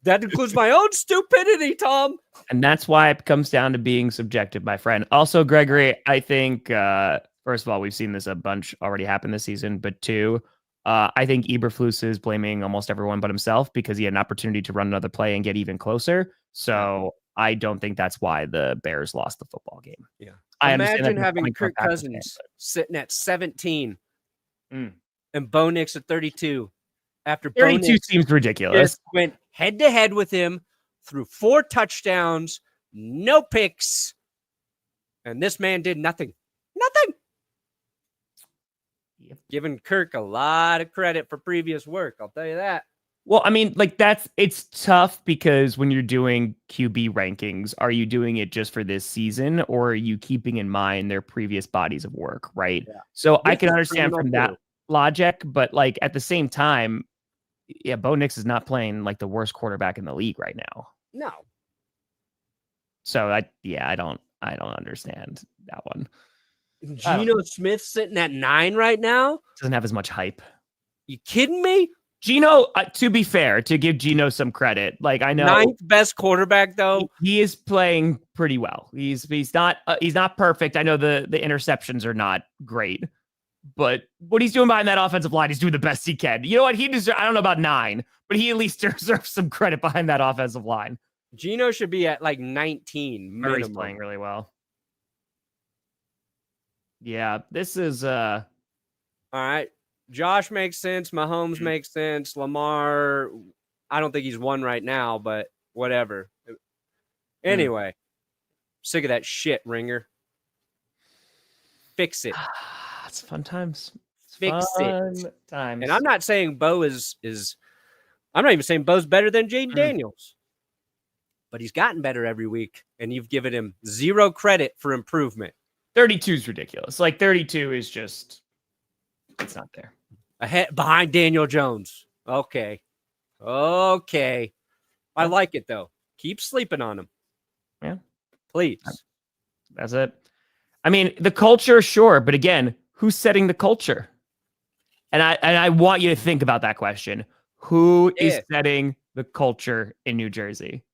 That includes my own stupidity, Tom. And that's why it comes down to being subjective, my friend. Also, Gregory, I think, first of all, we've seen this a bunch already happen this season, but 2, I think Eberflus is blaming almost everyone but himself because he had an opportunity to run another play and get even closer. So I don't think that's why the Bears lost the football game. Yeah. I imagine having Kirk Cousins sitting at 17 and Bo Nix at 32. After 32 seems ridiculous. Just went head-to-head with him, threw 4 touchdowns, no picks, and this man did nothing. Nothing. Yep. Giving Kirk a lot of credit for previous work, I'll tell you that. Well, I mean, like it's tough because when you're doing QB rankings, are you doing it just for this season or are you keeping in mind their previous bodies of work, right? Yeah. So I can understand from that logic, but like at the same time, yeah, Bo Nix is not playing like the worst quarterback in the league right now. No. So I don't understand that one. Geno Smith sitting at 9 right now. Doesn't have as much hype. You kidding me? Geno, to be fair, to give Geno some credit, like I know 9th best quarterback though. He is playing pretty well. He's not perfect. I know the interceptions are not great, but what he's doing behind that offensive line, he's doing the best he can. You know what? He deserves, I don't know about 9, but he at least deserves some credit behind that offensive line. Geno should be at like 19. He's playing really well. Yeah, this is all right. Josh makes sense. Mahomes makes sense. Lamar, I don't think he's won right now, but whatever. Anyway, sick of that shit, Ringer. Fix it. It's fun times. Fix fun it. Times. And I'm not saying Bo is I'm not even saying Bo's better than Jaden Daniels. But he's gotten better every week, and you've given him 0 credit for improvement. 32 is ridiculous. Like 32 is just, it's not there. Ahead behind Daniel Jones. Okay. I like it though. Keep sleeping on him. Yeah. Please. That's it. I mean, the culture, sure, but again, who's setting the culture? And I want you to think about that question. Who is setting the culture in New Jersey?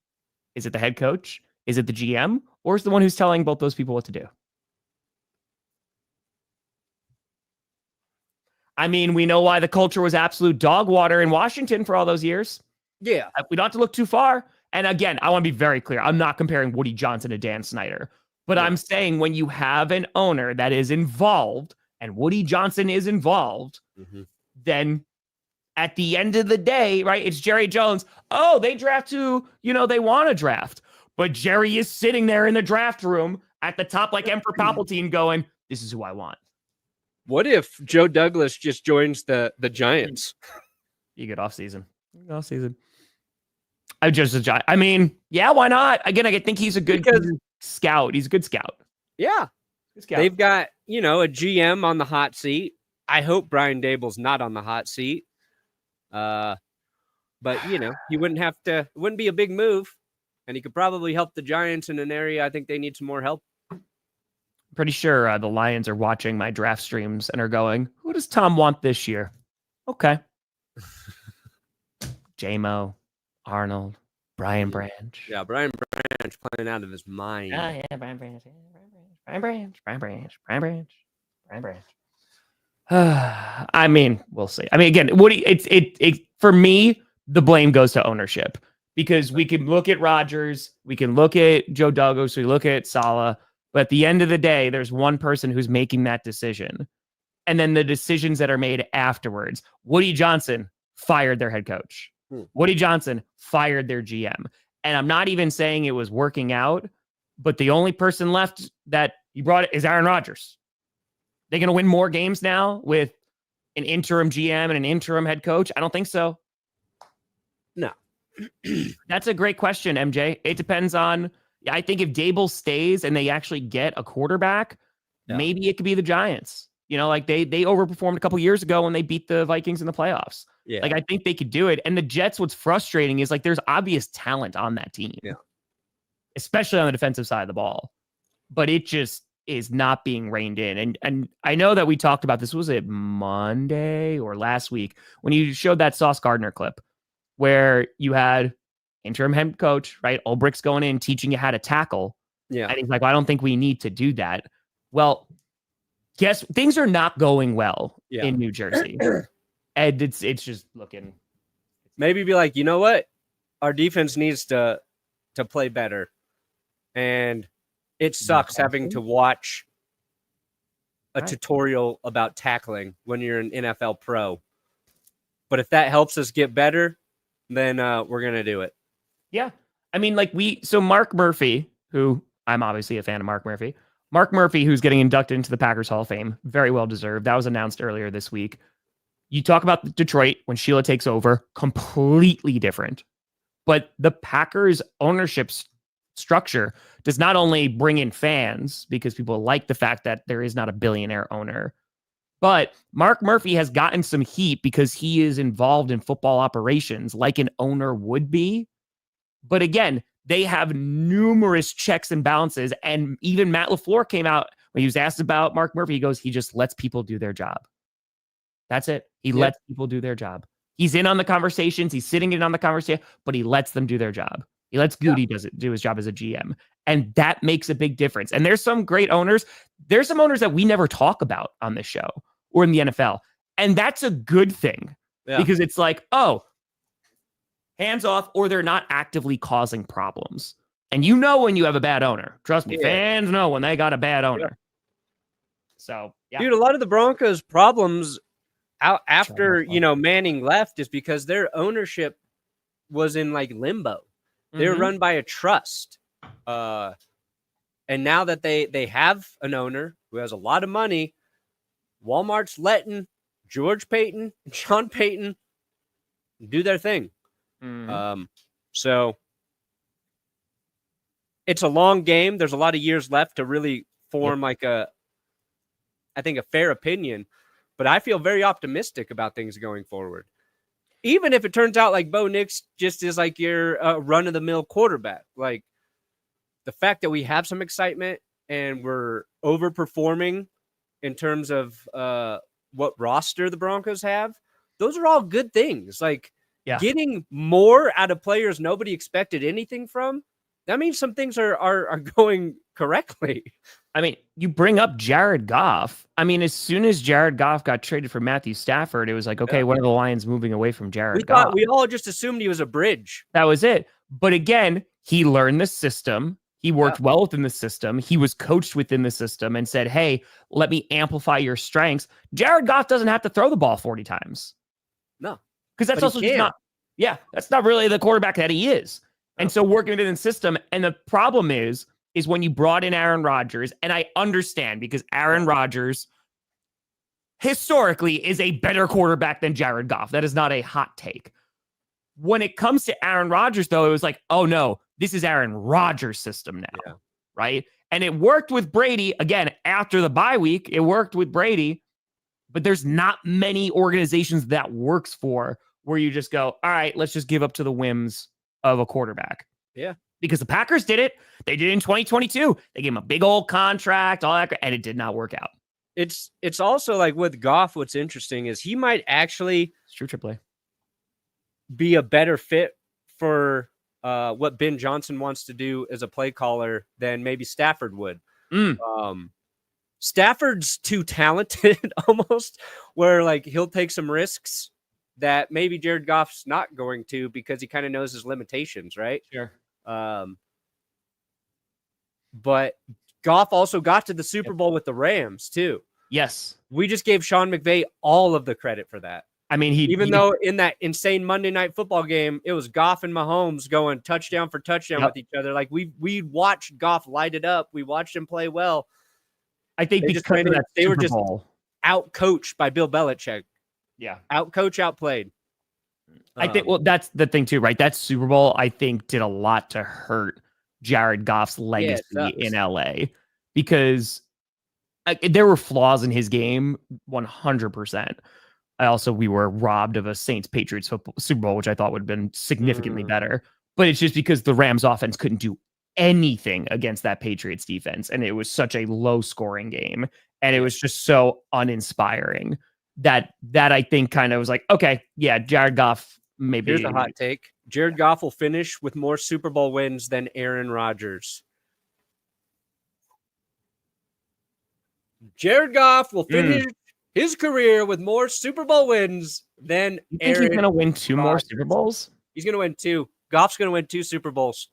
Is it the head coach? Is it the GM? Or is it the one who's telling both those people what to do? I mean, we know why the culture was absolute dog water in Washington for all those years. Yeah. We don't have to look too far. And again, I want to be very clear. I'm not comparing Woody Johnson to Dan Snyder. But I'm saying when you have an owner that is involved, and Woody Johnson is involved, then at the end of the day, right, it's Jerry Jones. Oh, they draft who, they want to draft. But Jerry is sitting there in the draft room at the top like Emperor Palpatine going, this is who I want. What if Joe Douglas just joins the Giants? You get off season. I mean, yeah, why not? Again, I think he's a good scout. He's a good scout. Yeah. They've got, a GM on the hot seat. I hope Brian Dable's not on the hot seat. But, he wouldn't be a big move. And he could probably help the Giants in an area I think they need some more help. Pretty sure the Lions are watching my draft streams and are going, who does Tom want this year? Okay. J-Mo, Arnold, Brian Branch. Yeah, Brian Branch playing out of his mind. Yeah, Brian Branch. Brian Branch. I mean, we'll see. I mean, again, for me, the blame goes to ownership because we can look at Rodgers, we can look at Joe Douglas, we look at Saleh, but at the end of the day, there's one person who's making that decision. And then the decisions that are made afterwards. Woody Johnson fired their head coach. Woody Johnson fired their GM. And I'm not even saying it was working out, but the only person left that you brought is Aaron Rodgers. They're going to win more games now with an interim GM and an interim head coach? I don't think so. No. That's a great question, MJ. It depends on, I think if Dable stays and they actually get a quarterback, maybe it could be the Giants. Like they overperformed a couple years ago when they beat the Vikings in the playoffs. Yeah. Like I think they could do it. And the Jets, what's frustrating is like there's obvious talent on that team. Yeah. Especially on the defensive side of the ball. But it just is not being reined in. And I know that we talked about this, was it Monday or last week when you showed that Sauce Gardner clip where you had interim head coach, right? Ulbricht's going in teaching you how to tackle. Yeah. And he's like, well, I don't think we need to do that. Well, guess things are not going well in New Jersey. And it's just looking. Maybe be like, you know what? Our defense needs to play better. And it sucks having to watch a tutorial about tackling when you're an NFL pro. But if that helps us get better, then we're going to do it. Yeah. I mean, so Mark Murphy, who I'm obviously a fan of Mark Murphy, who's getting inducted into the Packers Hall of Fame, very well deserved. That was announced earlier this week. You talk about Detroit when Sheila takes over, completely different. But the Packers ownership structure does not only bring in fans because people like the fact that there is not a billionaire owner, but Mark Murphy has gotten some heat because he is involved in football operations like an owner would be. But again, they have numerous checks and balances. And even Matt LaFleur came out when he was asked about Mark Murphy. He goes, he just lets people do their job. That's it. He lets people do their job. He's in on the conversations. He's sitting in on the conversation, but he lets them do their job. He lets Goody do his job as a GM. And that makes a big difference. And there's some great owners. There's some owners that we never talk about on this show or in the NFL. And that's a good thing because it's like, oh, hands off, or they're not actively causing problems. And when you have a bad owner. Trust me, fans know when they got a bad owner. Yeah. So, dude, a lot of the Broncos' problems out after, Manning left is because their ownership was in limbo. They were run by a trust. And now that they have an owner who has a lot of money, Walmart's letting George Payton and Sean Payton do their thing. So it's a long game. There's a lot of years left to really form a fair opinion, but I feel very optimistic about things going forward. Even if it turns out like Bo Nix just is like your run of the mill quarterback, like the fact that we have some excitement and we're overperforming in terms of what roster the Broncos have, those are all good things. Getting more out of players nobody expected anything from, that means some things are going correctly. I mean, you bring up Jared Goff. I mean, as soon as Jared Goff got traded for Matthew Stafford, it was like, okay, when are the Lions moving away from Jared Goff? We all just assumed he was a bridge. That was it. But again, he learned the system. He worked well within the system. He was coached within the system and said, hey, let me amplify your strengths. Jared Goff doesn't have to throw the ball 40 times. No. Because that's also just not, that's not really the quarterback that he is. And so working within the system. And the problem is when you brought in Aaron Rodgers, and I understand because Aaron Rodgers historically is a better quarterback than Jared Goff. That is not a hot take. When it comes to Aaron Rodgers, though, it was like, oh no, this is Aaron Rodgers' system now, right? And it worked with Brady. Again, after the bye week, it worked with Brady. But there's not many organizations that works for where you just go, all right, let's just give up to the whims of a quarterback. Yeah. Because the Packers did it. They did it in 2022. They gave him a big old contract, all that, and it did not work out. It's also like with Goff, what's interesting is he might actually It's true, AAA. Be a better fit for what Ben Johnson wants to do as a play caller than maybe Stafford would. Stafford's too talented almost, where like he'll take some risks that maybe Jared Goff's not going to because he kind of knows his limitations, right? Sure. But Goff also got to the Super Bowl with the Rams too. Yes. We just gave Sean McVay all of the credit for that. I mean, even though in that insane Monday Night Football game, it was Goff and Mahomes going touchdown for touchdown with each other. Like we watched Goff light it up. We watched him play well. I think they were just out coached by Bill Belichick. Yeah. Out coach, outplayed. I think, well, that's the thing too, right? That Super Bowl, I think, did a lot to hurt Jared Goff's legacy in LA because there were flaws in his game 100%. We were robbed of a Saints-Patriots Super Bowl, which I thought would have been significantly better. But it's just because the Rams offense couldn't do anything against that Patriots defense. And it was such a low-scoring game. And it was just so uninspiring that I think kind of was like, okay, yeah, Jared Goff maybe. Here's a hot take. Jared Goff will finish with more Super Bowl wins than Aaron Rodgers. Jared Goff will finish his career with more Super Bowl wins than you think Aaron he's going to win 2 more Super Bowls? He's going to win 2. Goff's going to win 2 Super Bowls.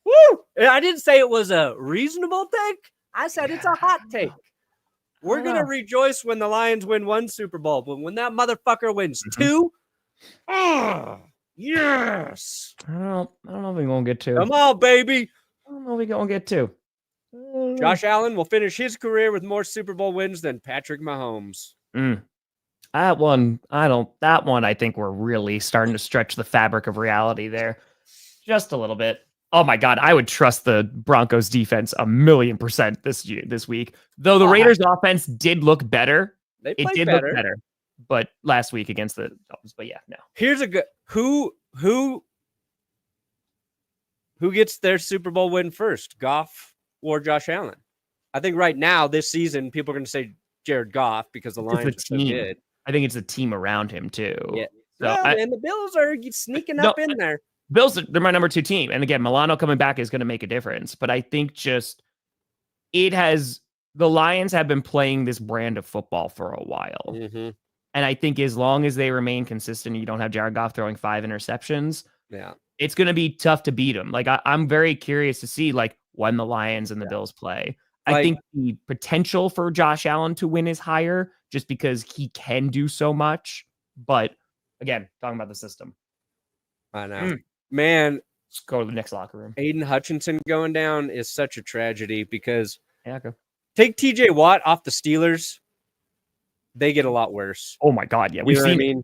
Woo! I didn't say it was a reasonable take. I said it's a hot take. We're going to rejoice when the Lions win 1 Super Bowl, but when that motherfucker wins 2, yes. I don't know if we're going to get 2. Come on, baby. I don't know if we're going to get 2. Josh Allen will finish his career with more Super Bowl wins than Patrick Mahomes. That one, I think we're really starting to stretch the fabric of reality there just a little bit. Oh my God, I would trust the Broncos defense 1,000,000% this week. Though the Raiders offense did look better. It did look better. But last week against the Dolphins. But yeah, no. Here's a good who gets their Super Bowl win first, Goff or Josh Allen? I think right now this season people are going to say Jared Goff because the Lions are so good. I think it's the team around him too. Yeah. So, and the Bills are sneaking up in there. Bills, they're my number 2 team. And again, Milano coming back is going to make a difference. But I think the Lions have been playing this brand of football for a while. Mm-hmm. And I think as long as they remain consistent, you don't have Jared Goff throwing 5 interceptions. Yeah. It's going to be tough to beat them. Like I'm very curious to see like when the Lions and the Bills play. I think the potential for Josh Allen to win is higher just because he can do so much. But again, talking about the system. I know. Man, let's go to the next locker room. Aiden Hutchinson going down is such a tragedy because take TJ Watt off the Steelers, they get a lot worse. Oh my God, yeah. We've seen what I mean?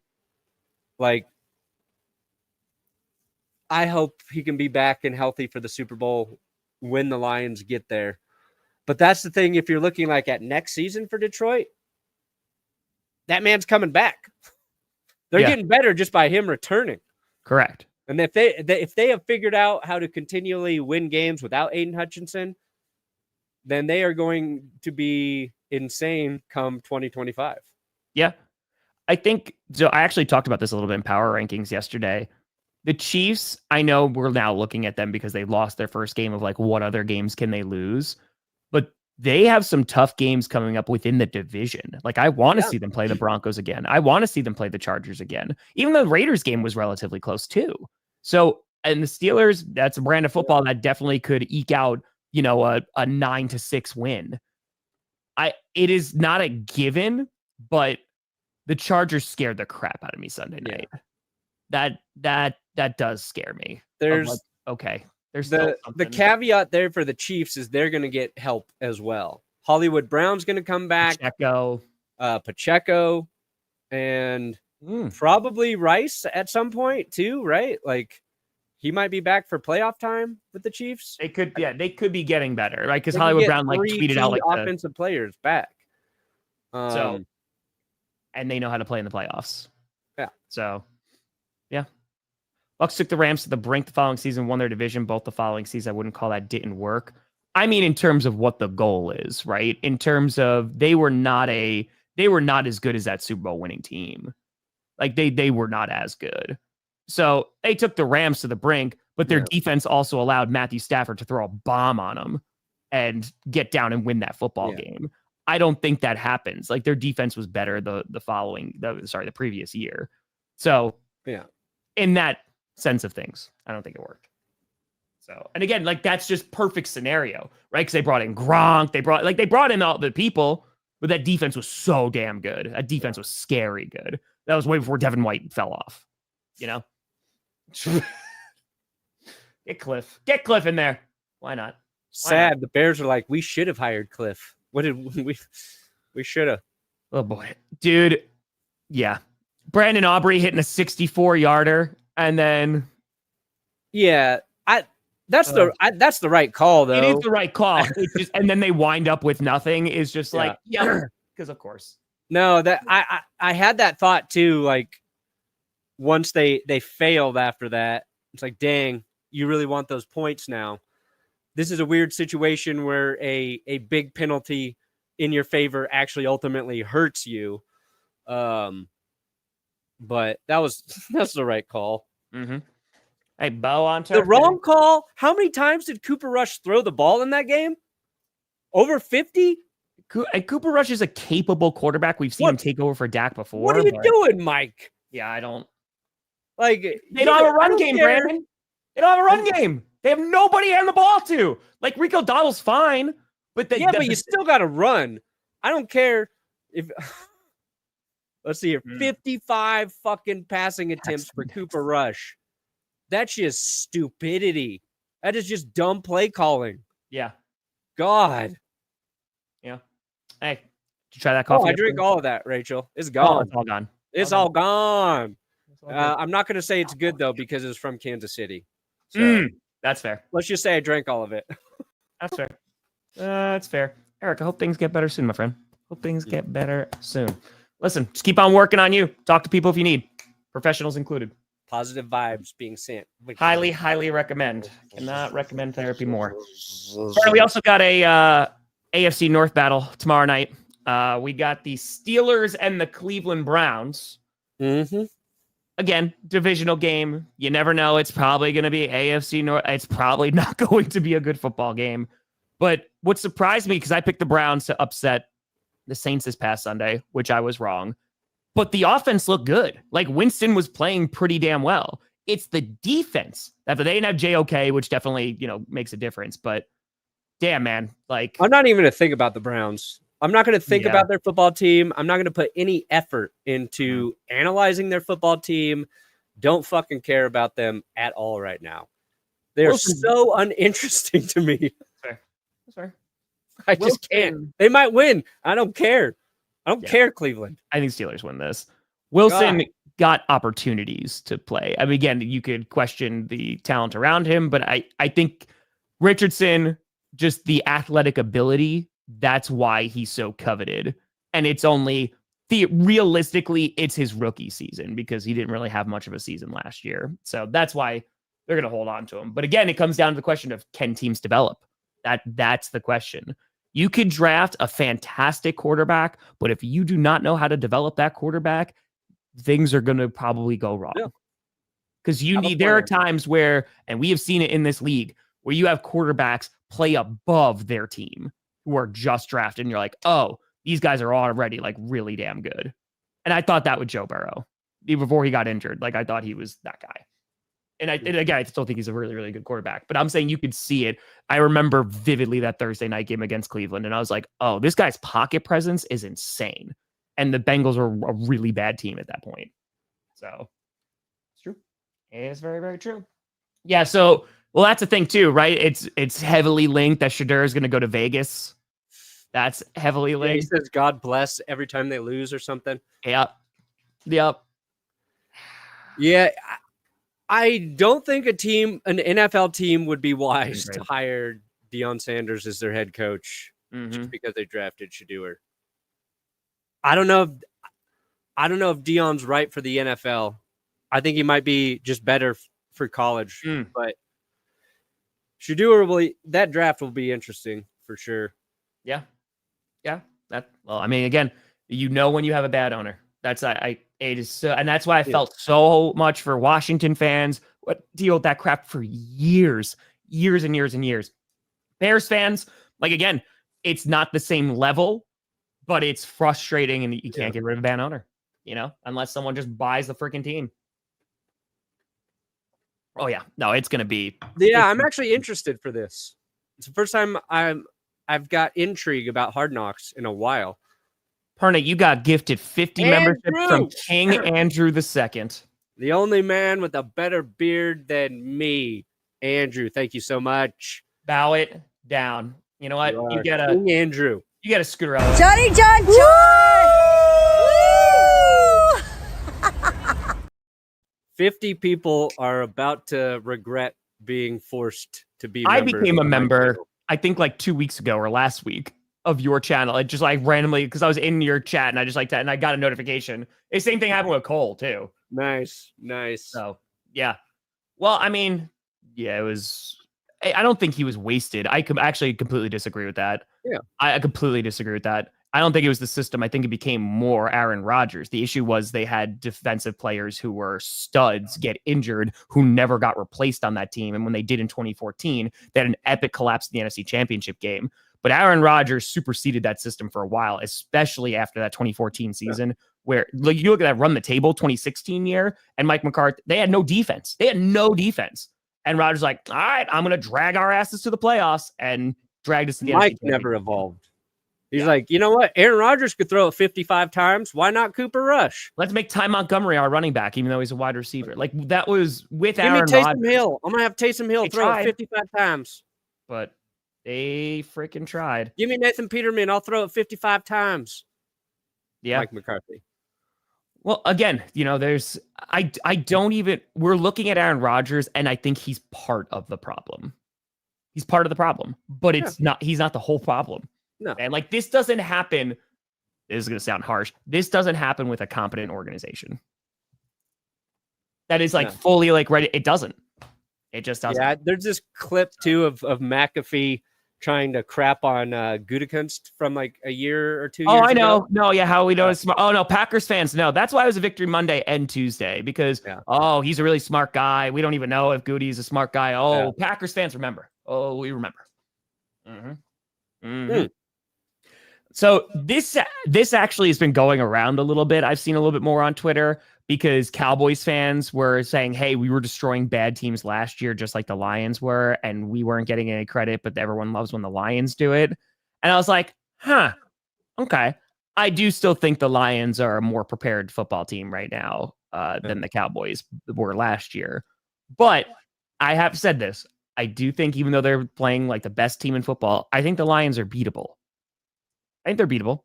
Like, I hope he can be back and healthy for the Super Bowl when the Lions get there. But that's the thing, if you're looking like at next season for Detroit, that man's coming back. They're getting better just by him returning. Correct. And if they have figured out how to continually win games without Aiden Hutchinson, then they are going to be insane come 2025. Yeah. I think so. I actually talked about this a little bit in power rankings yesterday. The Chiefs, I know we're now looking at them because they lost their first game of like what other games can they lose? But they have some tough games coming up within the division. Like I want to see them play the Broncos again. I want to see them play the Chargers again. Even though the Raiders game was relatively close too. So, and the Steelers, that's a brand of football that definitely could eke out, a 9-6 win. It is not a given, but the Chargers scared the crap out of me Sunday night. That does scare me. There's the caveat there for the Chiefs is they're going to get help as well. Hollywood Brown's going to come back. Pacheco, and probably Rice at some point too, right? Like he might be back for playoff time with the Chiefs. They could be getting better, right? Because They Hollywood get Brown like 3 tweeted out key like offensive players back. and they know how to play in the playoffs. Yeah. So, yeah. Bucs took the Rams to the brink the following season, won their division both the following season. I wouldn't call that didn't work. I mean, in terms of what the goal is, right? In terms of they were not as good as that Super Bowl winning team. Like they were not as good. So they took the Rams to the brink, but their defense also allowed Matthew Stafford to throw a bomb on them and get down and win that football game. I don't think that happens. Like their defense was better the previous year. So in that sense of things, I don't think it worked. So, and again, like that's just perfect scenario, right? Because they brought in Gronk, they brought in all the people, but that defense was so damn good. That defense was scary good. That was way before Devin White fell off. You know, get Cliff in there. Why not? Sad. The Bears are like, we should have hired Cliff. What did we should have? Oh boy, dude. Yeah, Brandon Aubrey hitting a 64-yarder, and then that's the right call though. It is the right call. It's just, and then they wind up with nothing. Is just like because of course. No, that I had that thought too. Like once they failed after that, it's like, dang, you really want those points now. This is a weird situation where a big penalty in your favor actually ultimately hurts you. But that's the right call. Mm-hmm. Hey, Bo on the wrong call. How many times did Cooper Rush throw the ball in that game? Over 50? Cooper Rush is a capable quarterback. We've seen him take over for Dak before. What are you doing, Mike? Yeah, I don't. Like they don't have a run game, Brandon. They don't have a run game. They have nobody hand the ball to. Like Rico Dowdle's fine, but but you still got to run. I don't care if. Let's see here, 55 fucking passing attempts for Cooper Rush. That's just stupidity. That is just dumb play calling. Yeah. God. Yeah. Hey, did you try that coffee? I drink all of that, Rachel. It's gone. It's all gone. It's all gone. I'm not going to say it's good, though, because it's from Kansas City. So that's fair. Let's just say I drank all of it. That's fair. That's fair. Eric, I hope things get better soon, my friend. Hope things get better soon. Listen, just keep on working on you. Talk to people if you need. Professionals included. Positive vibes being sent. Highly, highly recommend. Cannot recommend therapy more. We also got a AFC North battle tomorrow night. We got the Steelers and the Cleveland Browns. Mm-hmm. Again, divisional game. You never know. It's probably going to be AFC North. It's probably not going to be a good football game. But what surprised me, because I picked the Browns to upset the Saints this past Sunday, which I was wrong. But the offense looked good. Like Winston was playing pretty damn well. It's the defense that they didn't have JOK, which definitely, makes a difference. But damn, man, like I'm not even going to think about the Browns. I'm not going to think about their football team. I'm not going to put any effort into analyzing their football team. Don't fucking care about them at all right now. They're so uninteresting to me. That's fair. I just can't. They might win. I don't care. I don't care, Cleveland. I think Steelers win this. Wilson got opportunities to play. I mean, again, you could question the talent around him, but I think Richardson, just the athletic ability, that's why he's so coveted. And it's only realistically, it's his rookie season because he didn't really have much of a season last year. So that's why they're going to hold on to him. But again, it comes down to the question of, can teams develop? That's the question. You could draft a fantastic quarterback, but if you do not know how to develop that quarterback, things are going to probably go wrong. Because there are times where, and we have seen it in this league, where you have quarterbacks play above their team who are just drafted, and you're like, oh, these guys are already like really damn good. And I thought that with Joe Burrow even before he got injured. Like I thought he was that guy. And again, I still think he's a really, really good quarterback. But I'm saying you could see it. I remember vividly that Thursday night game against Cleveland, and I was like, oh, this guy's pocket presence is insane. And the Bengals were a really bad team at that point. So it's true. It is very, very true. Yeah, so, well, that's the thing too, right? It's heavily linked that Shedeur is going to go to Vegas. That's heavily linked. He says God bless every time they lose or something. Yep. Yeah. I don't think an NFL team would be wise to hire Deion Sanders as their head coach just because they drafted Shedeur. I don't know if Deion's right for the NFL. I think he might be just better for college, but Shedeur that draft will be interesting for sure. Yeah. Well, I mean, again, when you have a bad owner. That's it is so, and that's why I felt so much for Washington fans. What deal with that crap for years and years. Bears fans, like, again, it's not the same level, but it's frustrating, and you can't get rid of a bad owner, unless someone just buys the freaking team. Oh yeah, no, it's gonna be. Yeah, I'm actually interested for this. It's the first time I've got intrigue about Hard Knocks in a while. Perna, you got gifted 50 memberships from King Andrew II. The only man with a better beard than me. Andrew, thank you so much. Bow it down. You know what? You get a King Andrew. You get a Scooterella. Johnny John John! 50 people are about to regret being forced to be members. I became a member, I think, like 2 weeks ago or last week of your channel. It just like randomly, because I was in your chat and I just like that, and I got a notification. The same thing happened with Cole too. Nice. So yeah. Well, I mean, yeah, it was. I don't think he was wasted. I actually completely disagree with that. Yeah, I completely disagree with that. I don't think it was the system. I think it became more Aaron Rodgers. The issue was they had defensive players who were studs get injured, who never got replaced on that team. And when they did in 2014, they had an epic collapse in the NFC Championship game. But Aaron Rodgers superseded that system for a while, especially after that 2014 season, where, like, you look at that run the table 2016 year, and Mike McCarthy, they had no defense. And Rodgers like, all right, I'm going to drag our asses to the playoffs, and dragged us to the Mike NFC never evolved. He's like, you know what? Aaron Rodgers could throw it 55 times. Why not Cooper Rush? Let's make Ty Montgomery our running back, even though he's a wide receiver. Like, that was with Give Aaron me Taysom Rodgers. Hill. I'm going to have Taysom Hill throw it 55 times. But they freaking tried. Give me Nathan Peterman. I'll throw it 55 times. Yeah. Mike McCarthy. Well, again, we're looking at Aaron Rodgers, and I think he's part of the problem. He's part of the problem, but he's not the whole problem. No. And like, this doesn't happen. This is going to sound harsh. This doesn't happen with a competent organization that is like fully like ready. It doesn't. It just doesn't. Yeah, there's this clip too of McAfee trying to crap on Gutekunst from like a year or 2 years ago. I know. No, yeah, how we know it's smart. Oh, no, Packers fans know. That's why it was a victory Monday and Tuesday, because, he's a really smart guy. We don't even know if Goody's a smart guy. Packers fans remember. Oh, we remember. So this actually has been going around a little bit. I've seen a little bit more on Twitter, because Cowboys fans were saying, hey, we were destroying bad teams last year, just like the Lions were, and we weren't getting any credit, but everyone loves when the Lions do it. And I was like, okay. I do still think the Lions are a more prepared football team right now than the Cowboys were last year. But I have said this. I do think, even though they're playing like the best team in football, I think the Lions are beatable. I think they're beatable.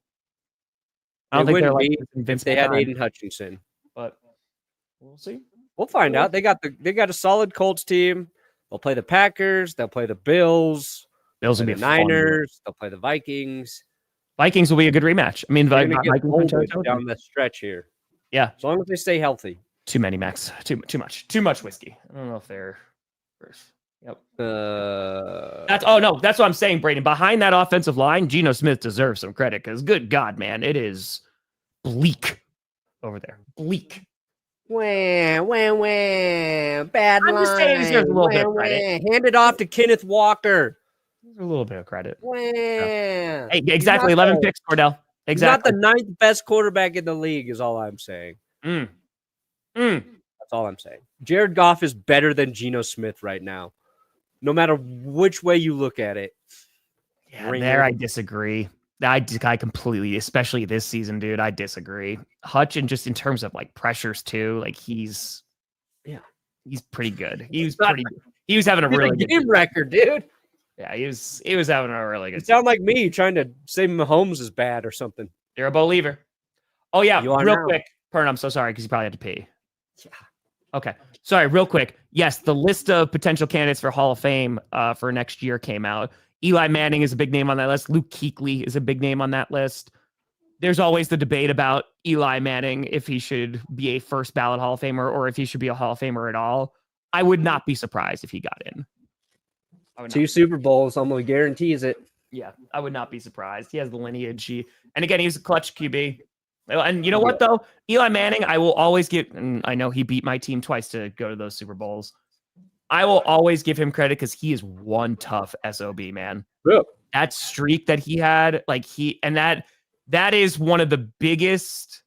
I don't think they're like if they had Aiden Hutchinson. But we'll see. We'll find out. They got a solid Colts team. They'll play the Packers. They'll play the Bills. Bills will be the Niners. They'll play the Vikings. Vikings will be a good rematch. I mean, Vikings down the stretch here. Yeah, as long as they stay healthy. Too many, Max. Too much whiskey. I don't know if they're. Yep. That's what I'm saying, Braden. Behind that offensive line, Geno Smith deserves some credit, because good God, man, it is bleak over there. Bleak. Wham. Bad line. I'm just saying he deserves a little bit of credit. Hand it off to Kenneth Walker. A little bit of credit. Yeah. Hey, exactly. 11 picks, Cordell. Exactly. He's not the 9th best quarterback in the league, is all I'm saying. That's all I'm saying. Jared Goff is better than Geno Smith right now, no matter which way you look at it. Yeah, I disagree. I completely, especially this season, dude, I disagree. Hutch, and just in terms of like pressures too, like he's pretty good. He was having a really good game record, dude. Yeah, he was having a really good. You sound like me trying to say Mahomes is bad or something. You're a believer. Oh yeah, real quick, Pern, I'm so sorry because you probably had to pee. Yeah. Okay. Sorry, real quick. Yes, the list of potential candidates for Hall of Fame for next year came out. Eli Manning is a big name on that list. Luke Kuechly is a big name on that list. There's always the debate about Eli Manning, if he should be a first ballot Hall of Famer or if he should be a Hall of Famer at all. I would not be surprised if he got in. 2 Super Bowls almost guarantees it. Yeah, I would not be surprised. He has the lineage. And again, he's a clutch QB. And you know what, though? Eli Manning, I will always give, and I know he beat my team twice to go to those Super Bowls. I will always give him credit because he is one tough SOB, man. Yeah. That streak that he had, that is one of the biggest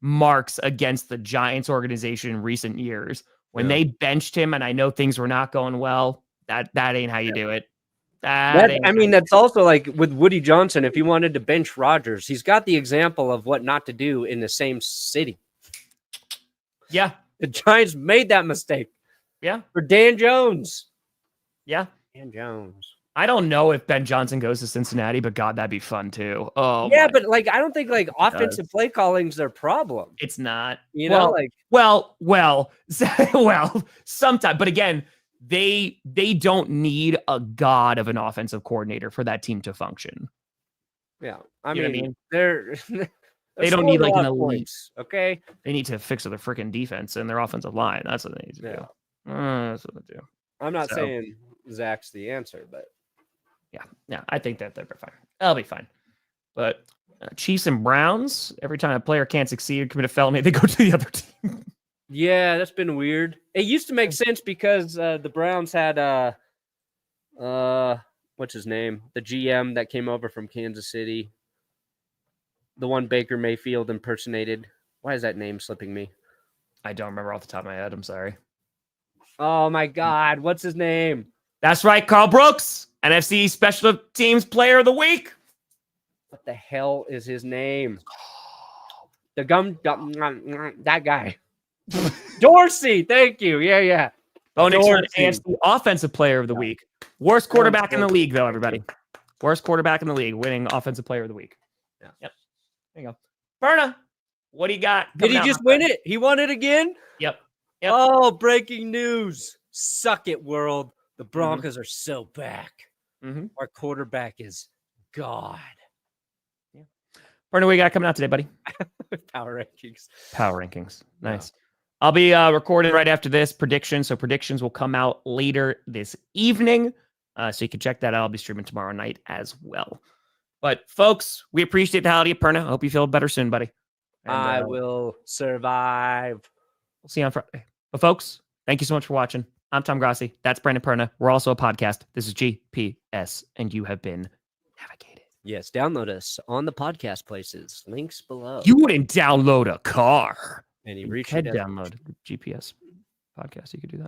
marks against the Giants organization in recent years. When they benched him, and I know things were not going well, that ain't how you do it. That's also like with Woody Johnson. If he wanted to bench Rodgers, he's got the example of what not to do in the same city. Yeah. The Giants made that mistake. Yeah. For Dan Jones. Yeah. Dan Jones. I don't know if Ben Johnson goes to Cincinnati, but God, that'd be fun too. Oh yeah, but I don't think offensive play calling's their problem. It's not. Well, sometimes. But again, they don't need a god of an offensive coordinator for that team to function. Yeah, I mean? They don't need like an elite. Points, okay, they need to fix their freaking defense and their offensive line. That's what they need to do. That's what they do. I'm not saying Zach's the answer, but yeah, I think that they'll be fine. They'll be fine. But Chiefs and Browns, every time a player can't succeed or commit a felony, they go to the other team. Yeah, that's been weird. It used to make sense because the Browns had what's his name? The GM that came over from Kansas City. The one Baker Mayfield impersonated. Why is that name slipping me? I don't remember off the top of my head. I'm sorry. Oh my God, what's his name? That's right, Carl Brooks, NFC Special Teams Player of the Week. What the hell is his name? That guy. Dorsey, thank you. Yeah. Bo Nixon, AFC Offensive Player of the Week. Worst quarterback in the league, though, everybody. Worst quarterback in the league, winning Offensive Player of the Week. Yeah. Yep. There you go. Perna, what do you got? Did he just win it? He won it again? Yep. Oh, breaking news. Suck it, world. The Broncos are so back. Our quarterback is God. Yeah. Perna, what you got coming out today, buddy? Power rankings. Nice. Yeah. I'll be recording right after this predictions. So predictions will come out later this evening. So you can check that out. I'll be streaming tomorrow night as well. But folks, we appreciate the holiday, Perna. I hope you feel better soon, buddy. And, I will survive. We'll see you on Friday. But folks, thank you so much for watching. I'm Tom Grossi. That's Brandon Perna. We're also a podcast. This is GPS, and you have been navigated. Yes, download us on the podcast places. Links below. You wouldn't download a car. And you could download the GPS podcast. You could do that.